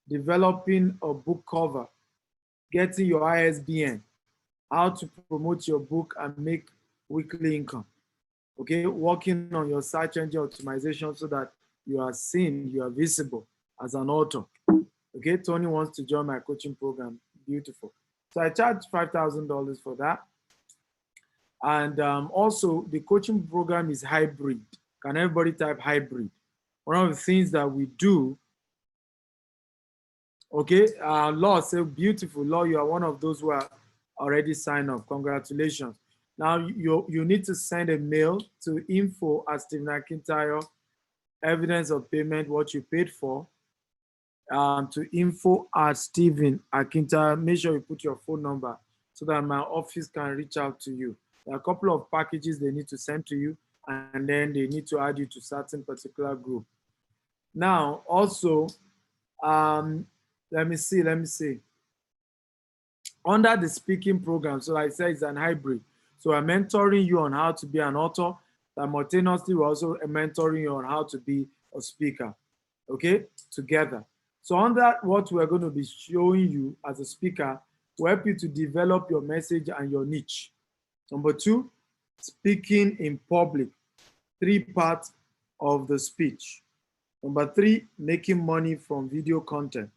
developing a book cover, getting your ISBN, how to promote your book and make weekly income. Okay, working on your search engine optimization so that you are seen, you are visible as an author. Okay, Tony wants to join my coaching program. Beautiful. So I charge $5,000 for that. And also the coaching program is hybrid. Can everybody type hybrid? One of the things that we do, okay, Law, say beautiful. Law, you are one of those who are already signed up. Congratulations. Now you need to send a mail to info@StephenAkintayo, evidence of payment, what you paid for. to info@StephenAkintayo. Make sure you put your phone number so that my office can reach out to you. There are a couple of packages they need to send to you, and then they need to add you to certain particular group. Now, also, let me see. Under the speaking program, so like I said, it's an hybrid. So I'm mentoring you on how to be an author. Simultaneously, we're also mentoring you on how to be a speaker, okay, together. So on that, what we're going to be showing you as a speaker will help you to develop your message and your niche. Number two, speaking in public, 3 parts of the speech. Number 3, making money from video content.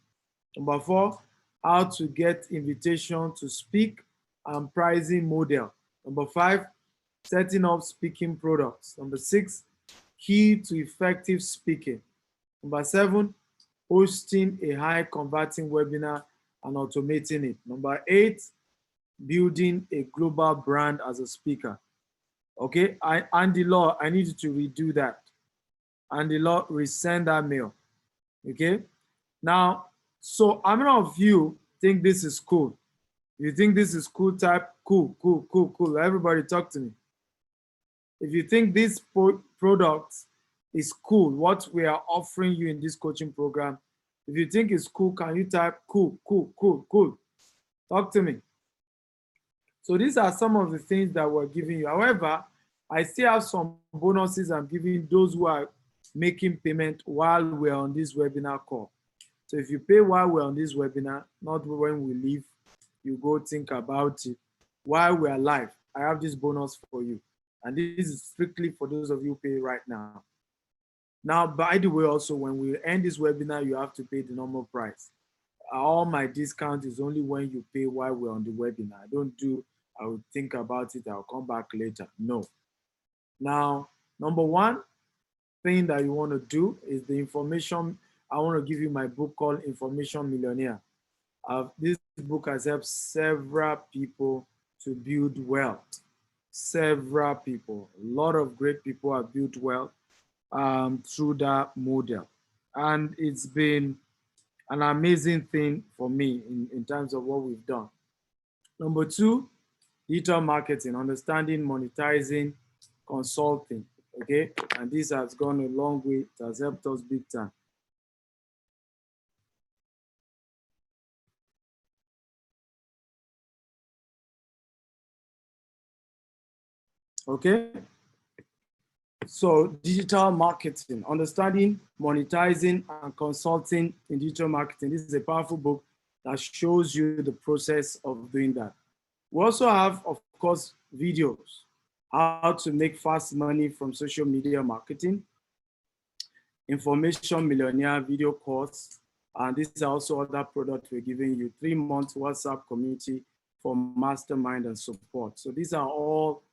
Number 4, how to get invitation to speak and pricing model. Number 5, setting up speaking products. Number 6, key to effective speaking. Number 7, hosting a high converting webinar and automating it. Number 8, building a global brand as a speaker. Okay, Andy Law, I need you to redo that. Andy Law, resend that mail. Okay, now, so how many of you think this is cool? You think this is cool, type cool. Everybody talk to me. If you think this product is cool, what we are offering you in this coaching program, if you think it's cool, can you type cool? Talk to me. So these are some of the things that we're giving you. However, I still have some bonuses I'm giving those who are making payment while we're on this webinar call. So if you pay while we're on this webinar, not when we leave, you go think about it. While we're live, I have this bonus for you. And this is strictly for those of you who pay right now. Now, by the way, also, when we end this webinar, you have to pay the normal price. All my discount is only when you pay while we're on the webinar. I don't do, I will think about it, I'll come back later. No. Now, number 1 thing that you want to do is the information. I want to give you my book called Information Millionaire. This book has helped several people to build wealth. Several people, a lot of great people have built wealth through that model. And it's been an amazing thing for me in terms of what we've done. Number 2, digital marketing, understanding, monetizing, consulting, okay? And this has gone a long way. It has helped us big time. Okay? So digital marketing, understanding, monetizing, and consulting in digital marketing. This is a powerful book that shows you the process of doing that. We also have, of course, videos, how to make fast money from social media marketing, Information Millionaire video course, and these are also other products we're giving you, 3 months WhatsApp community for mastermind and support. So these are all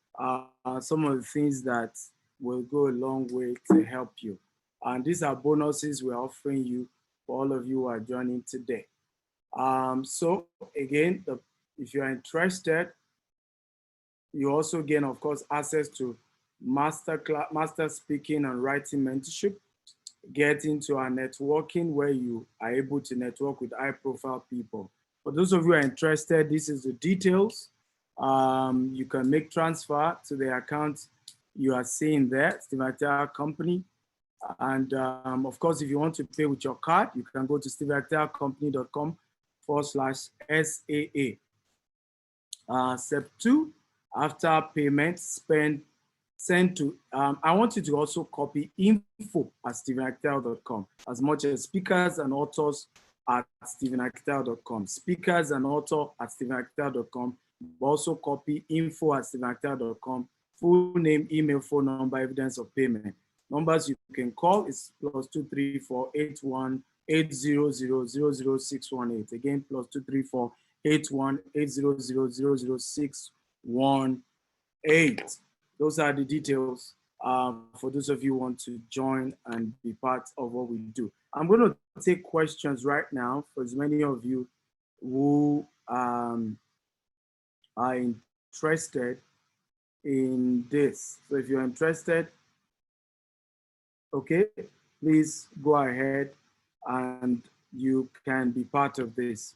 some of the things that will go a long way to help you. And these are bonuses we're offering you for all of you who are joining today. So again, if you are interested, you also gain, of course, access to master speaking and writing mentorship, get into our networking where you are able to network with high-profile people. For those of you who are interested, this is the details. You can make transfer to the account you are seeing there, Stephen Akintayo Company. And of course, if you want to pay with your card, you can go to stevenakintayocompany.com/SAA. Step 2, after payment, send to, I want you to also copy info@stevenakintayo.com, as much as speakers and authors at stevenakintayo.com, speakers and author at stevenakintayo.com, but also copy info@stevenakintayo.com, full name, email, phone number, evidence of payment. Numbers you can call is +234-81-800-00618. Again, +234-81-800-00618. Those are the details for those of you who want to join and be part of what we do. I'm going to take questions right now for as many of you who are interested in this. So if you're interested, okay, please go ahead and you can be part of this.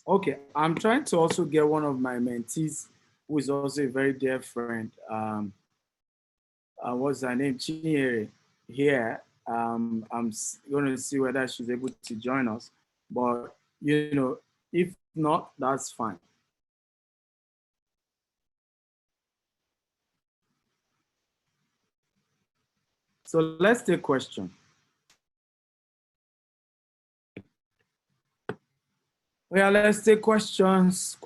Okay, I'm trying to also get one of my mentees, who is also a very dear friend. What's her name? Chinyere here. I'm going to see whether she's able to join us. But, you know, if not, that's fine. So let's take question. Yeah, let's take questions.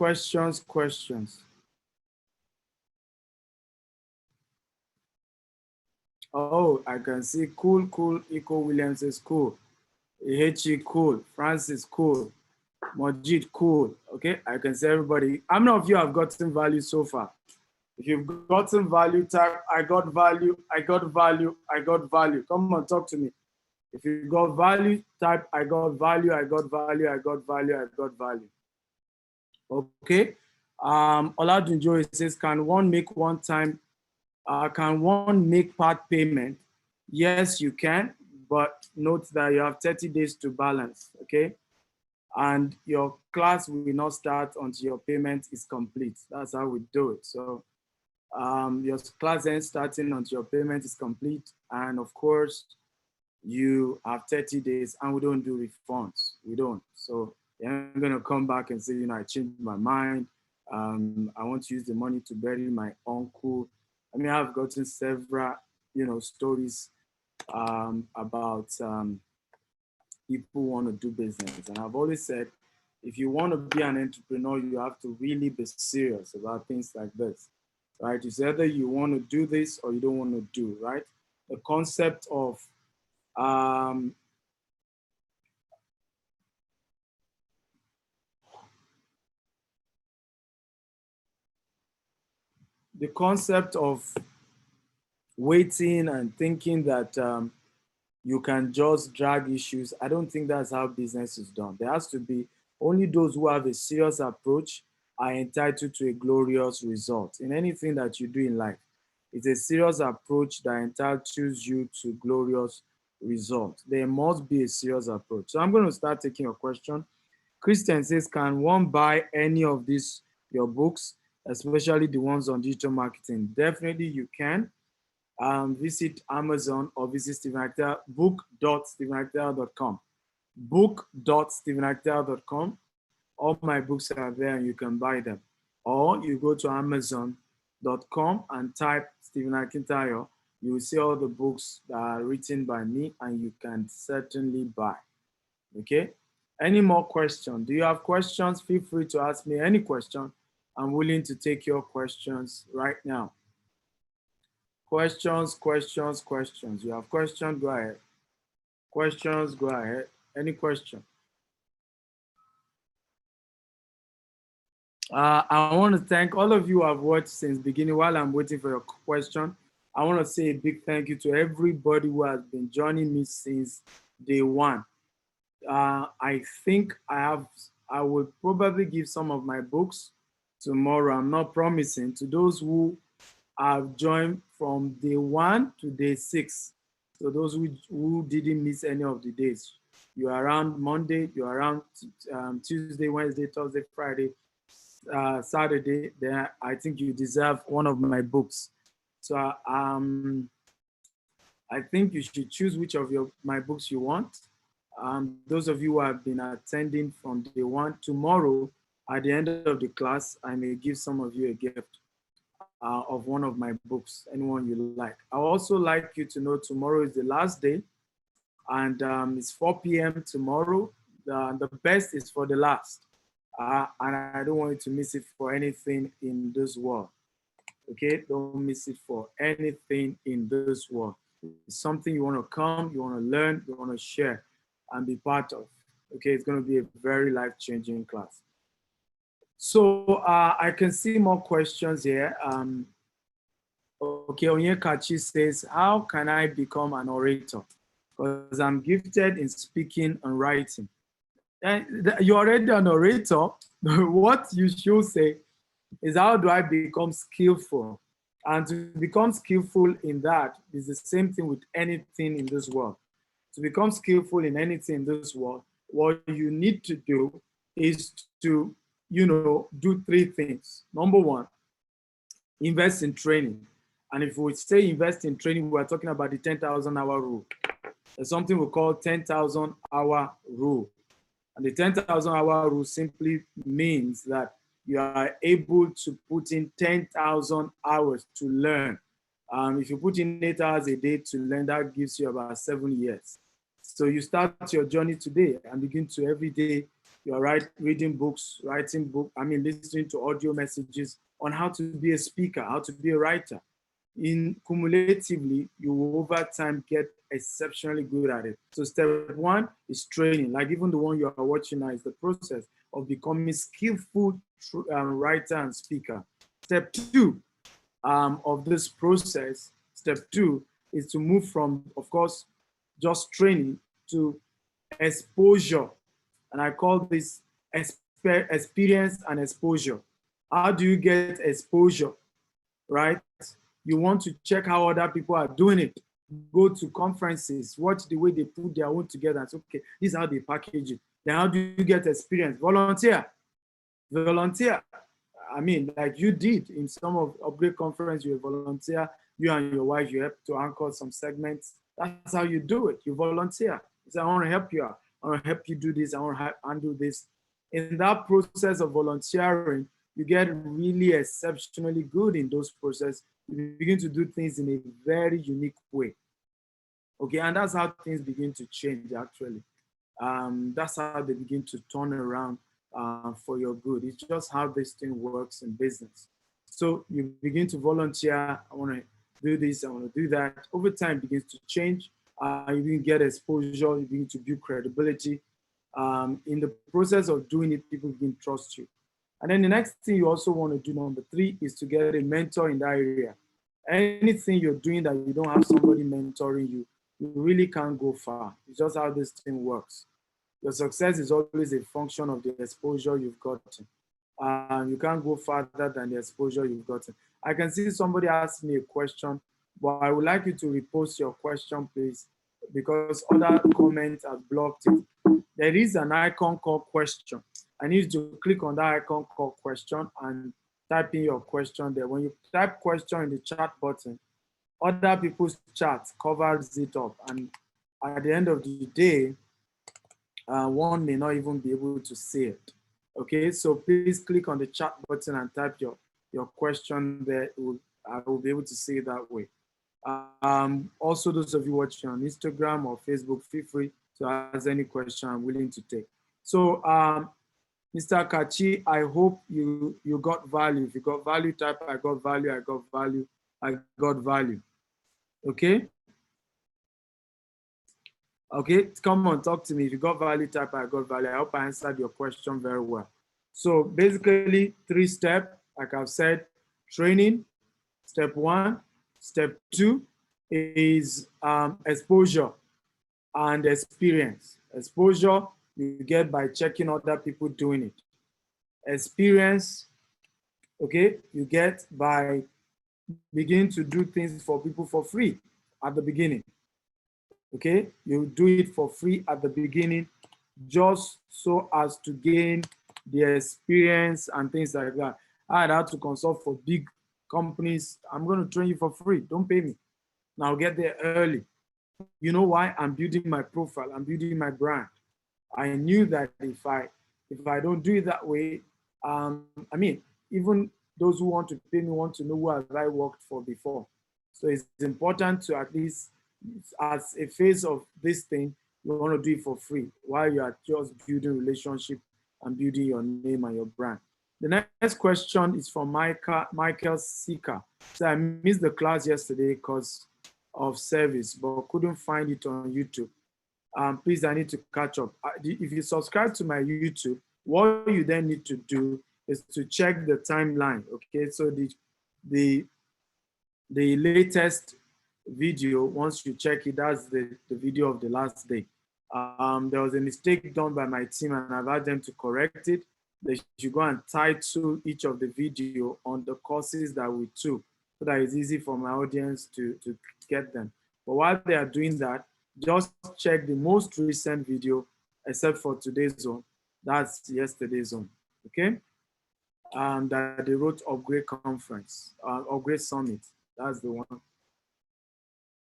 Oh, I can see cool. Iko Williams is cool. Ihechi cool. Francis cool. Majid cool. Okay, I can see everybody. How many of you have gotten value so far? If you've gotten value, type I got value, I got value, I got value. Come on, talk to me. If you got value, type I got value, I got value, I got value, I got value. Okay. Oladunjo says, can one make part payment? Yes, you can, but note that you have 30 days to balance, okay? And your class will not start until your payment is complete. That's how we do it. So your class ends starting until your payment is complete. And of course, you have 30 days and we don't do refunds. We don't. So I'm going to come back and say, you know, I changed my mind. I want to use the money to bury my uncle. I mean, I've gotten several, you know, stories about people want to do business. And I've always said, if you want to be an entrepreneur, you have to really be serious about things like this, right? It's either you want to do this or you don't want to do, right? The concept of waiting and thinking that you can just drag issues. I don't think that's how business is done. There has to be only those who have a serious approach are entitled to a glorious result in anything that you do in life. It's a serious approach that entitles you to glorious results. There must be a serious approach. So I'm going to start taking your question. Christian says, can one buy any of these, your books, especially the ones on digital marketing? Definitely you can. Visit Amazon or visit Stephen Actel, book.stephenactel.com. Book.stephenactel.com. All my books are there and you can buy them. Or you go to Amazon.com and type Stephen Akintayo. You will see all the books that are written by me and you can certainly buy. Okay? Any more questions? Do you have questions? Feel free to ask me any question. I'm willing to take your questions right now. Questions. You have questions? Go ahead. Questions? Go ahead. Any question? I want to thank all of you who have watched since beginning. While I'm waiting for your question, I want to say a big thank you to everybody who has been joining me since day one. I think I will probably give some of my books tomorrow. I'm not promising. To those who have joined from day 1 to day 6. So those who didn't miss any of the days. You're around Monday, you're around Tuesday, Wednesday, Thursday, Friday, Saturday, then I think you deserve one of my books. So I think you should choose which of my books you want. Those of you who have been attending from day 1, tomorrow, at the end of the class, I may give some of you a gift of one of my books, anyone you like. I also like you to know tomorrow is the last day and it's 4 p.m. tomorrow. The best is for the last. And I don't want you to miss it for anything in this world. Okay, don't miss it for anything in this world. It's something you want to come, you want to learn, you want to share and be part of. Okay, it's going to be a very life-changing class. So I can see more questions here. Okay, Onyekachi says, how can I become an orator? Because I'm gifted in speaking and writing. And you're already an orator. What you should say is, how do I become skillful And to become skillful in that is the same thing with anything in this world. To become skillful in anything in this world, what you need to do is to, do three things. Number one, invest in training. And if we say invest in training, we're talking about the 10,000 hour rule. There's something we call 10,000 hour rule. And the 10,000 hour rule simply means that you are able to put in 10,000 hours to learn. If you put in 8 hours a day to learn, that gives you about 7 years. So you start your journey today and begin to every day, you're reading books, listening to audio messages on how to be a speaker, how to be a writer. Cumulatively, you will over time get exceptionally good at it. So step one is training. Like even the one you are watching now is the process of becoming skillful writer and speaker. Step two of this process, step two is to move from, of course, just training to exposure. And I call this experience and exposure. How do you get exposure, right? You want to check how other people are doing it. Go to conferences, watch the way they put their own together. And say, okay, this is how they package it. Then how do you get experience? Volunteer. Like you did in some of Upgrade conference, you volunteer, you and your wife, you help to anchor some segments. That's how you do it. You volunteer. You say, I want to help you out. I want to help you do this. I want to undo this. In that process of volunteering, you get really exceptionally good in those processes. You begin to do things in a very unique way. Okay, and that's how things begin to change, actually. That's how they begin to turn around for your good. It's just how this thing works in business. So you begin to volunteer. I want to do this, I want to do that. Over time, it begins to change. You begin to get exposure, you begin to build credibility. In the process of doing it, people begin to trust you. And then the next thing you also want to do, number three, is to get a mentor in that area. Anything you're doing that you don't have somebody mentoring you, you really can't go far. It's just how this thing works. Your success is always a function of the exposure you've gotten. You can't go farther than the exposure you've gotten. I can see somebody asked me a question, but I would like you to repost your question, please, because other comments have blocked it. There is an icon called question. I need you to click on that icon called question and type in your question there. When you type question in the chat button, other people's chat covers it up. And at the end of the day, one may not even be able to see it. Okay, so please click on the chat button and type your question there. I will be able to see it that way. Also, those of you watching on Instagram or Facebook, feel free to ask any question I'm willing to take. So, Mr. Kachi, I hope you got value. If you got value, type I got value, I got value, I got value. Okay? Okay, come on, talk to me. If you got value, type I got value. I hope I answered your question very well. So basically, 3 steps, like I've said, training, step 1. Step 2 is exposure and experience. Exposure you get by checking other people doing it. Experience, okay, you get by beginning to do things for people for free at the beginning. Okay, you do it for free at the beginning just so as to gain the experience and things like that. I had to consult for big companies. I'm going to train you for free. Don't pay me. Now get there early. You know why? I'm building my profile. I'm building my brand. I knew that if I don't do it that way, even those who want to pay me want to know who have I worked for before. So it's important to at least, as a phase of this thing, you want to do it for free while you are just building relationship and building your name and your brand. The next question is from Michael Sika. So I missed the class yesterday because of service, but couldn't find it on YouTube. Please, I need to catch up. If you subscribe to my YouTube, what you then need to do is to check the timeline. Okay, so the latest video, once you check it, that's the video of the last day. There was a mistake done by my team and I've had them to correct it. They should go and title each of the video on the courses that we took. so that it's easy for my audience to get them. But while they are doing that, just check the most recent video, except for today's zone. That's yesterday's zone, okay? That they wrote Upgrade Conference, Upgrade Summit. That's the one.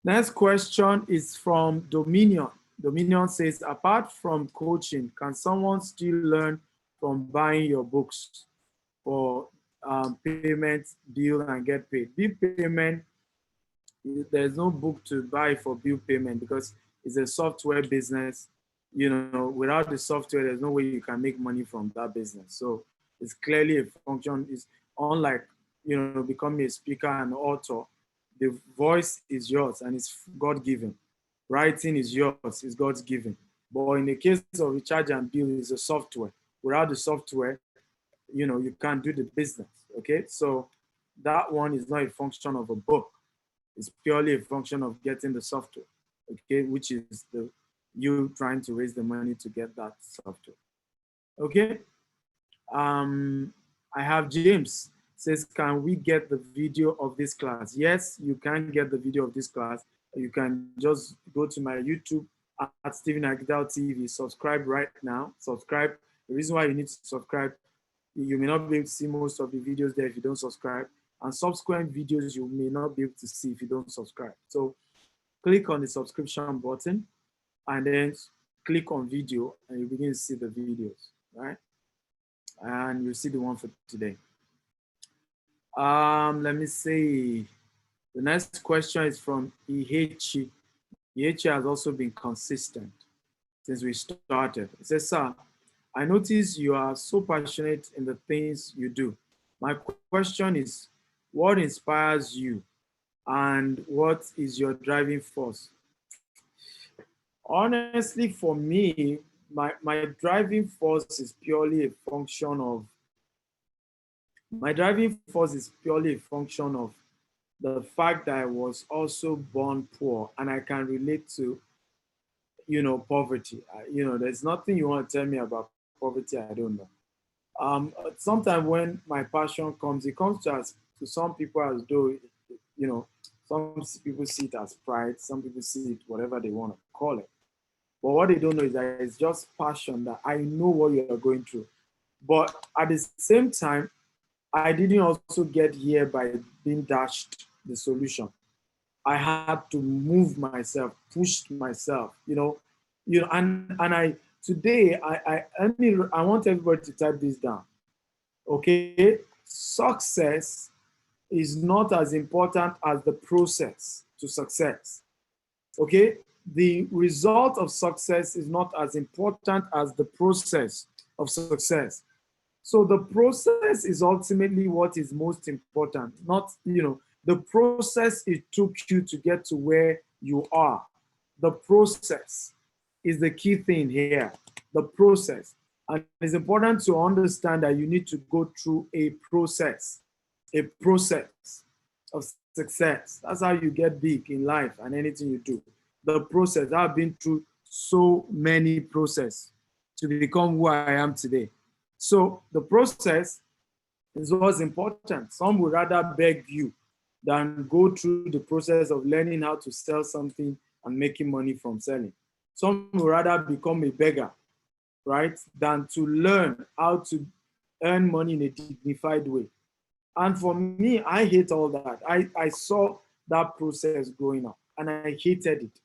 Next question is from Dominion. Dominion says, apart from coaching, can someone still learn from buying your books for payment, bill, and get paid? Bill payment, there's no book to buy for bill payment because it's a software business. You know, without the software, there's no way you can make money from that business. So it's clearly a function. It's unlike, you know, becoming a speaker and author. The voice is yours and it's God-given. Writing is yours, it's God's given. But in the case of recharge and bill, it's a software. Without the software, you know, you can't do the business, okay? So that one is not a function of a book. It's purely a function of getting the software, okay? Which is you trying to raise the money to get that software, okay? I have James says, can we get the video of this class? Yes, you can get the video of this class. You can just go to my YouTube at Stephen Akintayo TV. Subscribe right now. Subscribe. The reason why you need to subscribe, you may not be able to see most of the videos there if you don't subscribe. And subsequent videos you may not be able to see if you don't subscribe. So click on the subscription button and then click on video and you begin to see the videos, right? And you'll see the one for today. Let me see. The next question is from Ihechi. Ihechi has also been consistent since we started. It says, sir, I notice you are so passionate in the things you do. My question is, what inspires you and what is your driving force? Honestly, for me, my driving force is purely a function of, the fact that I was also born poor and I can relate to, you know, poverty. You know, there's nothing you want to tell me about poverty I don't know. Sometimes when my passion comes, it comes to some people as though, you know, some people see it as pride, some people see it whatever they want to call it. But what they don't know is that it's just passion, that I know what you are going through. But at the same time, I didn't also get here by being dashed the solution. I had to move myself, push myself, you know, and I today I want everybody to type this down. Okay, success is not as important as the process to success. Okay, the result of success is not as important as the process of success. So the process is ultimately what is most important, not, you know, the process it took you to get to where you are. The process is the key thing here, the process. And it's important to understand that you need to go through a process of success. That's how you get big in life and anything you do. The process. I've been through so many processes to become who I am today. So the process is what's important. Some would rather beg you than go through the process of learning how to sell something and making money from selling. Some would rather become a beggar, right, than to learn how to earn money in a dignified way. And for me, I hate all that. I saw that process growing up and I hated it.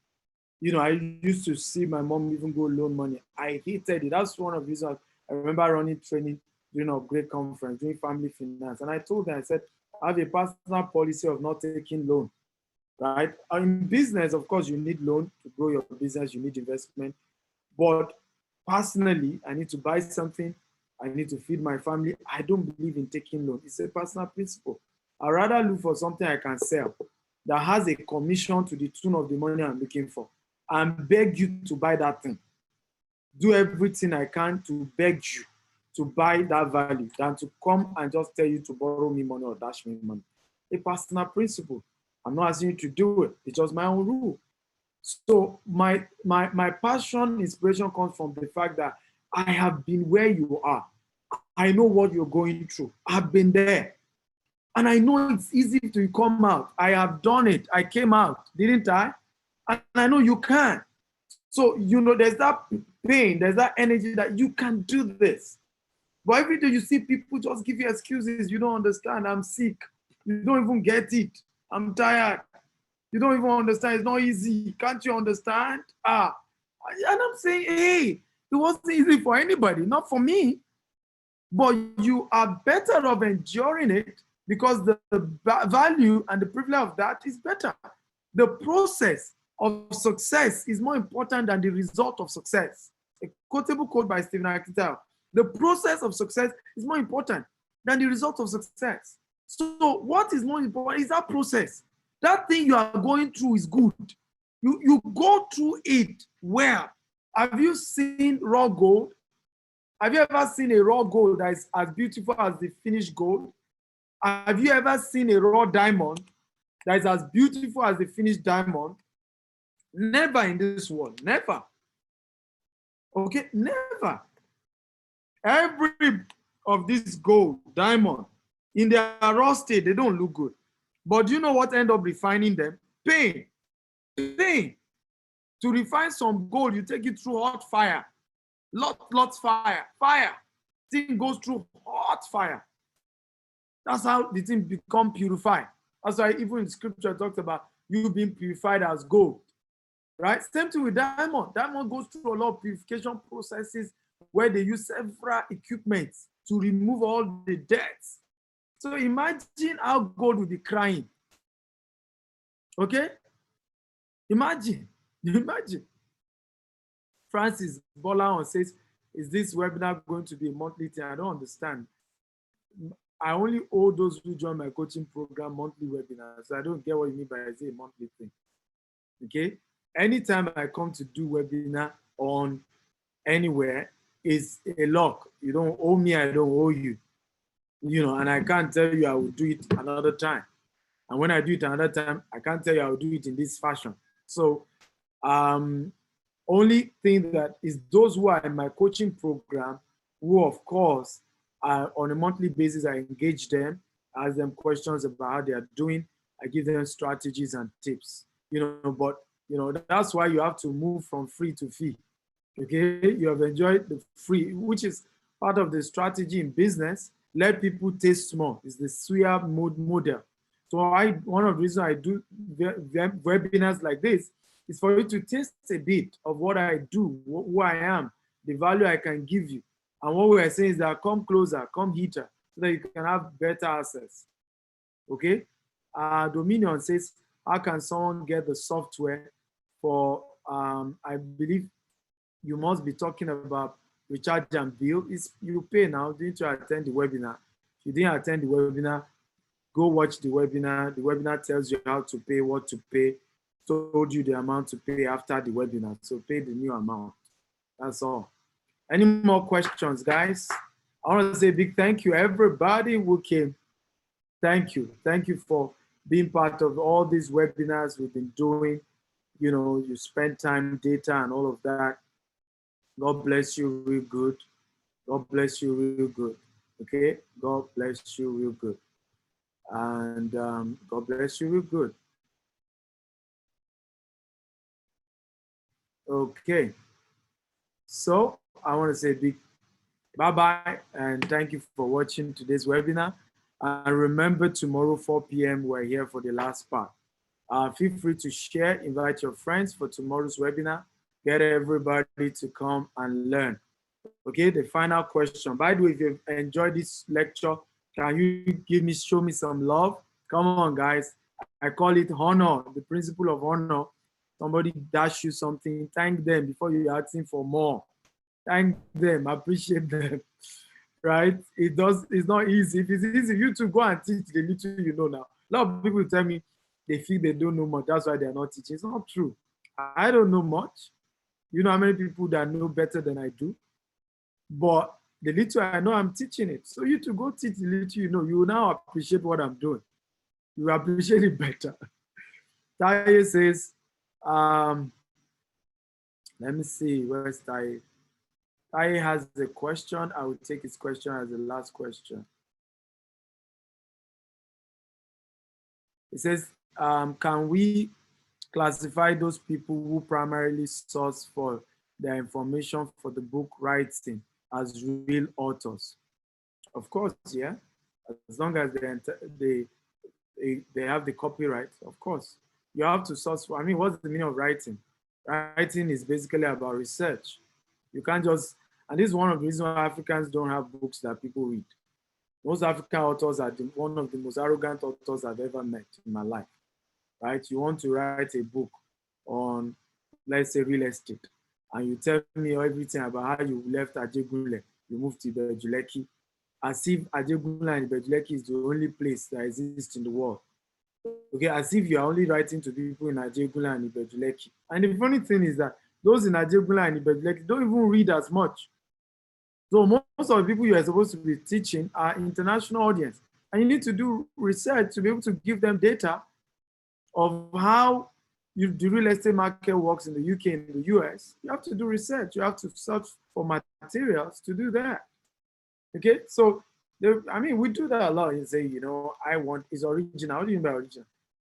You know, I used to see my mom even go loan money. I hated it. That's one of the reasons I remember running training during Upgrade Conference, doing family finance. And I told them, I said, I have a personal policy of not taking loan, right? In business, of course, you need loan to grow your business, you need investment. But personally, I need to buy something, I need to feed my family. I don't believe in taking loan. It's a personal principle. I'd rather look for something I can sell that has a commission to the tune of the money I'm looking for and beg you to buy that thing. Do everything I can to beg you to buy that value than to come and just tell you to borrow me money or dash me money. A personal principle. I'm not asking you to do it. It's just my own rule. So my passion, inspiration comes from the fact that I have been where you are. I know what you're going through. I've been there. And I know it's easy to come out. I have done it. I came out, didn't I? And I know you can. So, you know, there's that pain, there's that energy that you can do this. But every day you see people just give you excuses. You don't understand. I'm sick. You don't even get it. I'm tired. You don't even understand. It's not easy. Can't you understand? And I'm saying, hey, it wasn't easy for anybody, not for me. But you are better off enduring it because the value and the privilege of that is better. The process of success is more important than the result of success. A quotable quote by Stephen Akintayo. The process of success is more important than the result of success. So what is more important is that process. That thing you are going through is good. You go through it well. Have you seen raw gold? Have you ever seen a raw gold that is as beautiful as the finished gold? Have you ever seen a raw diamond that is as beautiful as the finished diamond? Never in this world, never. Okay, never. Every of this gold, diamond, in their raw state, they don't look good. But do you know what end up refining them? Pain. Pain. To refine some gold, you take it through hot fire. Lots fire. Fire. Thing goes through hot fire. That's how the thing become purified. That's why even in scripture it talks about you being purified as gold. Right? Same thing with diamond. Diamond goes through a lot of purification processes where they use several equipments to remove all the dirt. So imagine how gold will be crying. Okay? Imagine. Francis Bolan says, is this webinar going to be a monthly thing? I don't understand. I only owe those who join my coaching program monthly webinars. So I don't get what you mean by a monthly thing. Okay? Anytime I come to do webinar on anywhere is a lock. You don't owe me, I don't owe you. You know, and I can't tell you I will do it another time. And when I do it another time, I can't tell you I will do it in this fashion. So only thing that is those who are in my coaching program, who of course on a monthly basis, I engage them, ask them questions about how they are doing. I give them strategies and tips, you know, but you know, that's why you have to move from free to fee. Okay, you have enjoyed the free, which is part of the strategy in business. Let people taste more. It's the SWIA model. So one of the reasons I do webinars like this is for you to taste a bit of what I do, who I am, the value I can give you. And what we are saying is that come closer, come heater, so that you can have better access. Okay? Dominion says, how can someone get the software for, I believe you must be talking about recharge and bill. You pay now, didn't you attend the webinar? If you didn't attend the webinar, go watch the webinar. The webinar tells you how to pay, what to pay, told you the amount to pay after the webinar. So pay the new amount. That's all. Any more questions, guys? I want to say a big thank you, everybody who came. Thank you. Thank you for being part of all these webinars we've been doing. You know, you spend time, data, and all of that. God bless you real good. God bless you real good. Okay? God bless you real good. And God bless you real good. Okay. So I want to say big bye-bye and thank you for watching today's webinar. And remember, tomorrow 4 p.m. we're here for the last part. Feel free to share, invite your friends for tomorrow's webinar. Get everybody to come and learn. Okay, the final question. By the way, if you've enjoyed this lecture, can you show me some love? Come on, guys. I call it honor, the principle of honor. Somebody dash you something, thank them before you ask him for more. Thank them, appreciate them, right? It's not easy. If it's easy, you to go and teach the little you know now. A lot of people tell me they feel they don't know much, that's why they're not teaching. It's not true. I don't know much. You know how many people that know better than I do? But the little I know, I'm teaching it. So you to go teach the little you know, you will now appreciate what I'm doing. You appreciate it better. Taye says, let me see, where's Taye? Taye has a question. I will take his question as the last question. It says, can we classify those people who primarily source for their information for the book writing as real authors? Of course, yeah. As long as they have the copyright, of course. You have to source for, I mean, what's the meaning of writing? Writing is basically about research. You can't just, and this is one of the reasons why Africans don't have books that people read. Most African authors are one of the most arrogant authors I've ever met in my life, right? You want to write a book on, let's say, real estate, and you tell me everything about how you left Ajegunle, you moved to Ibejuleki, as if Ajegunle and Ibejuleki is the only place that exists in the world. Okay, as if you are only writing to people in Ajegunle and Ibejuleki. And the funny thing is that those in Ajegunle and Ibejuleki don't even read as much. So most of the people you are supposed to be teaching are international audience. And you need to do research to be able to give them data of how the real estate market works in the UK and the US. You have to do research. You have to search for materials to do that. Okay, so I mean, we do that a lot. You say, you know, I want is original. What do you mean by original?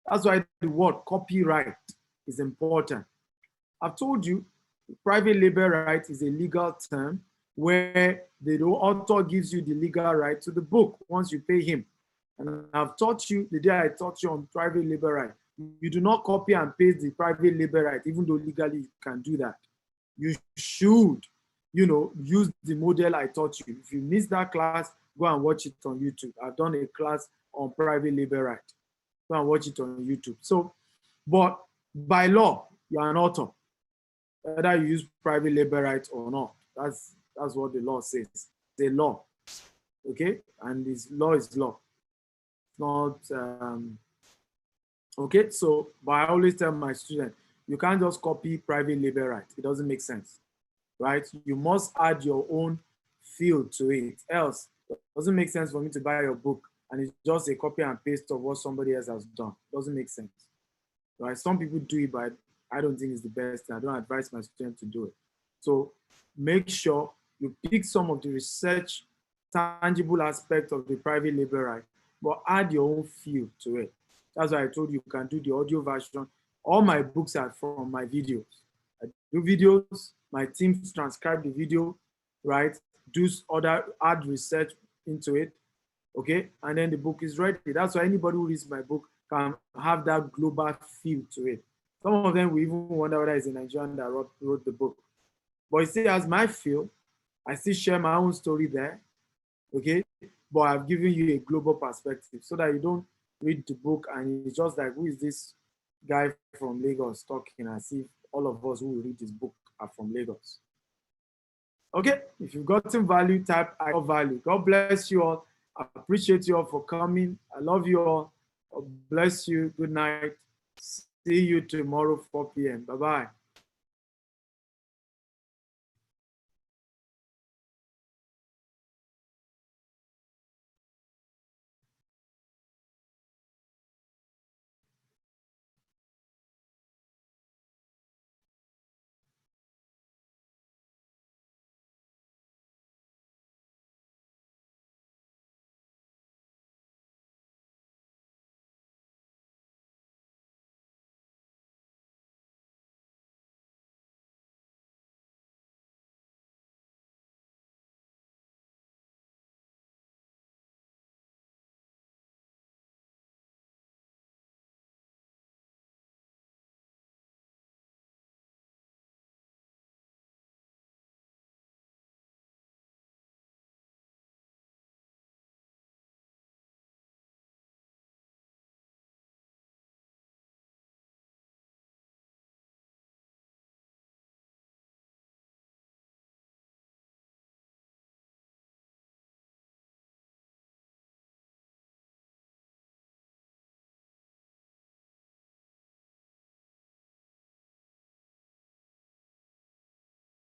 That's why the word copyright is important. I've told you, private label right is a legal term where the author gives you the legal right to the book once you pay him. And I've taught you, the day I taught you on private label right, you do not copy and paste the private label right, even though legally you can do that. You should, you know, use the model I taught you. If you missed that class, go and watch it on YouTube. I've done a class on private label right. Go and watch it on YouTube. So, but by law, you're an author, whether you use private label right or not. That's what the law says. It's a law, okay? And this law is law. It's not, okay? So, but I always tell my students, you can't just copy private label right. It doesn't make sense, right? You must add your own feel to it. Else, it doesn't make sense for me to buy your book and it's just a copy and paste of what somebody else has done. It doesn't make sense, right? Some people do it, but I don't think it's the best. I don't advise my students to do it. So make sure you pick some of the research, tangible aspect of the private label right, but add your own feel to it. That's why I told you can do the audio version. All my books are from my videos. I do videos, my team transcribe the video, right? Do add research into it, okay? And then the book is ready. That's why anybody who reads my book can have that global feel to it. Some of them will even wonder whether it's a Nigerian that wrote the book. But you see, as my feel, I still share my own story there, okay? But I've given you a global perspective so that you don't read the book and it's just like, who is this guy from Lagos talking, as if all of us who will read this book are from Lagos. Okay, if you've gotten value, type I got value. God bless you all. I appreciate you all for coming. I love you all. God bless you. Good night. See you tomorrow, 4 p.m. Bye-bye.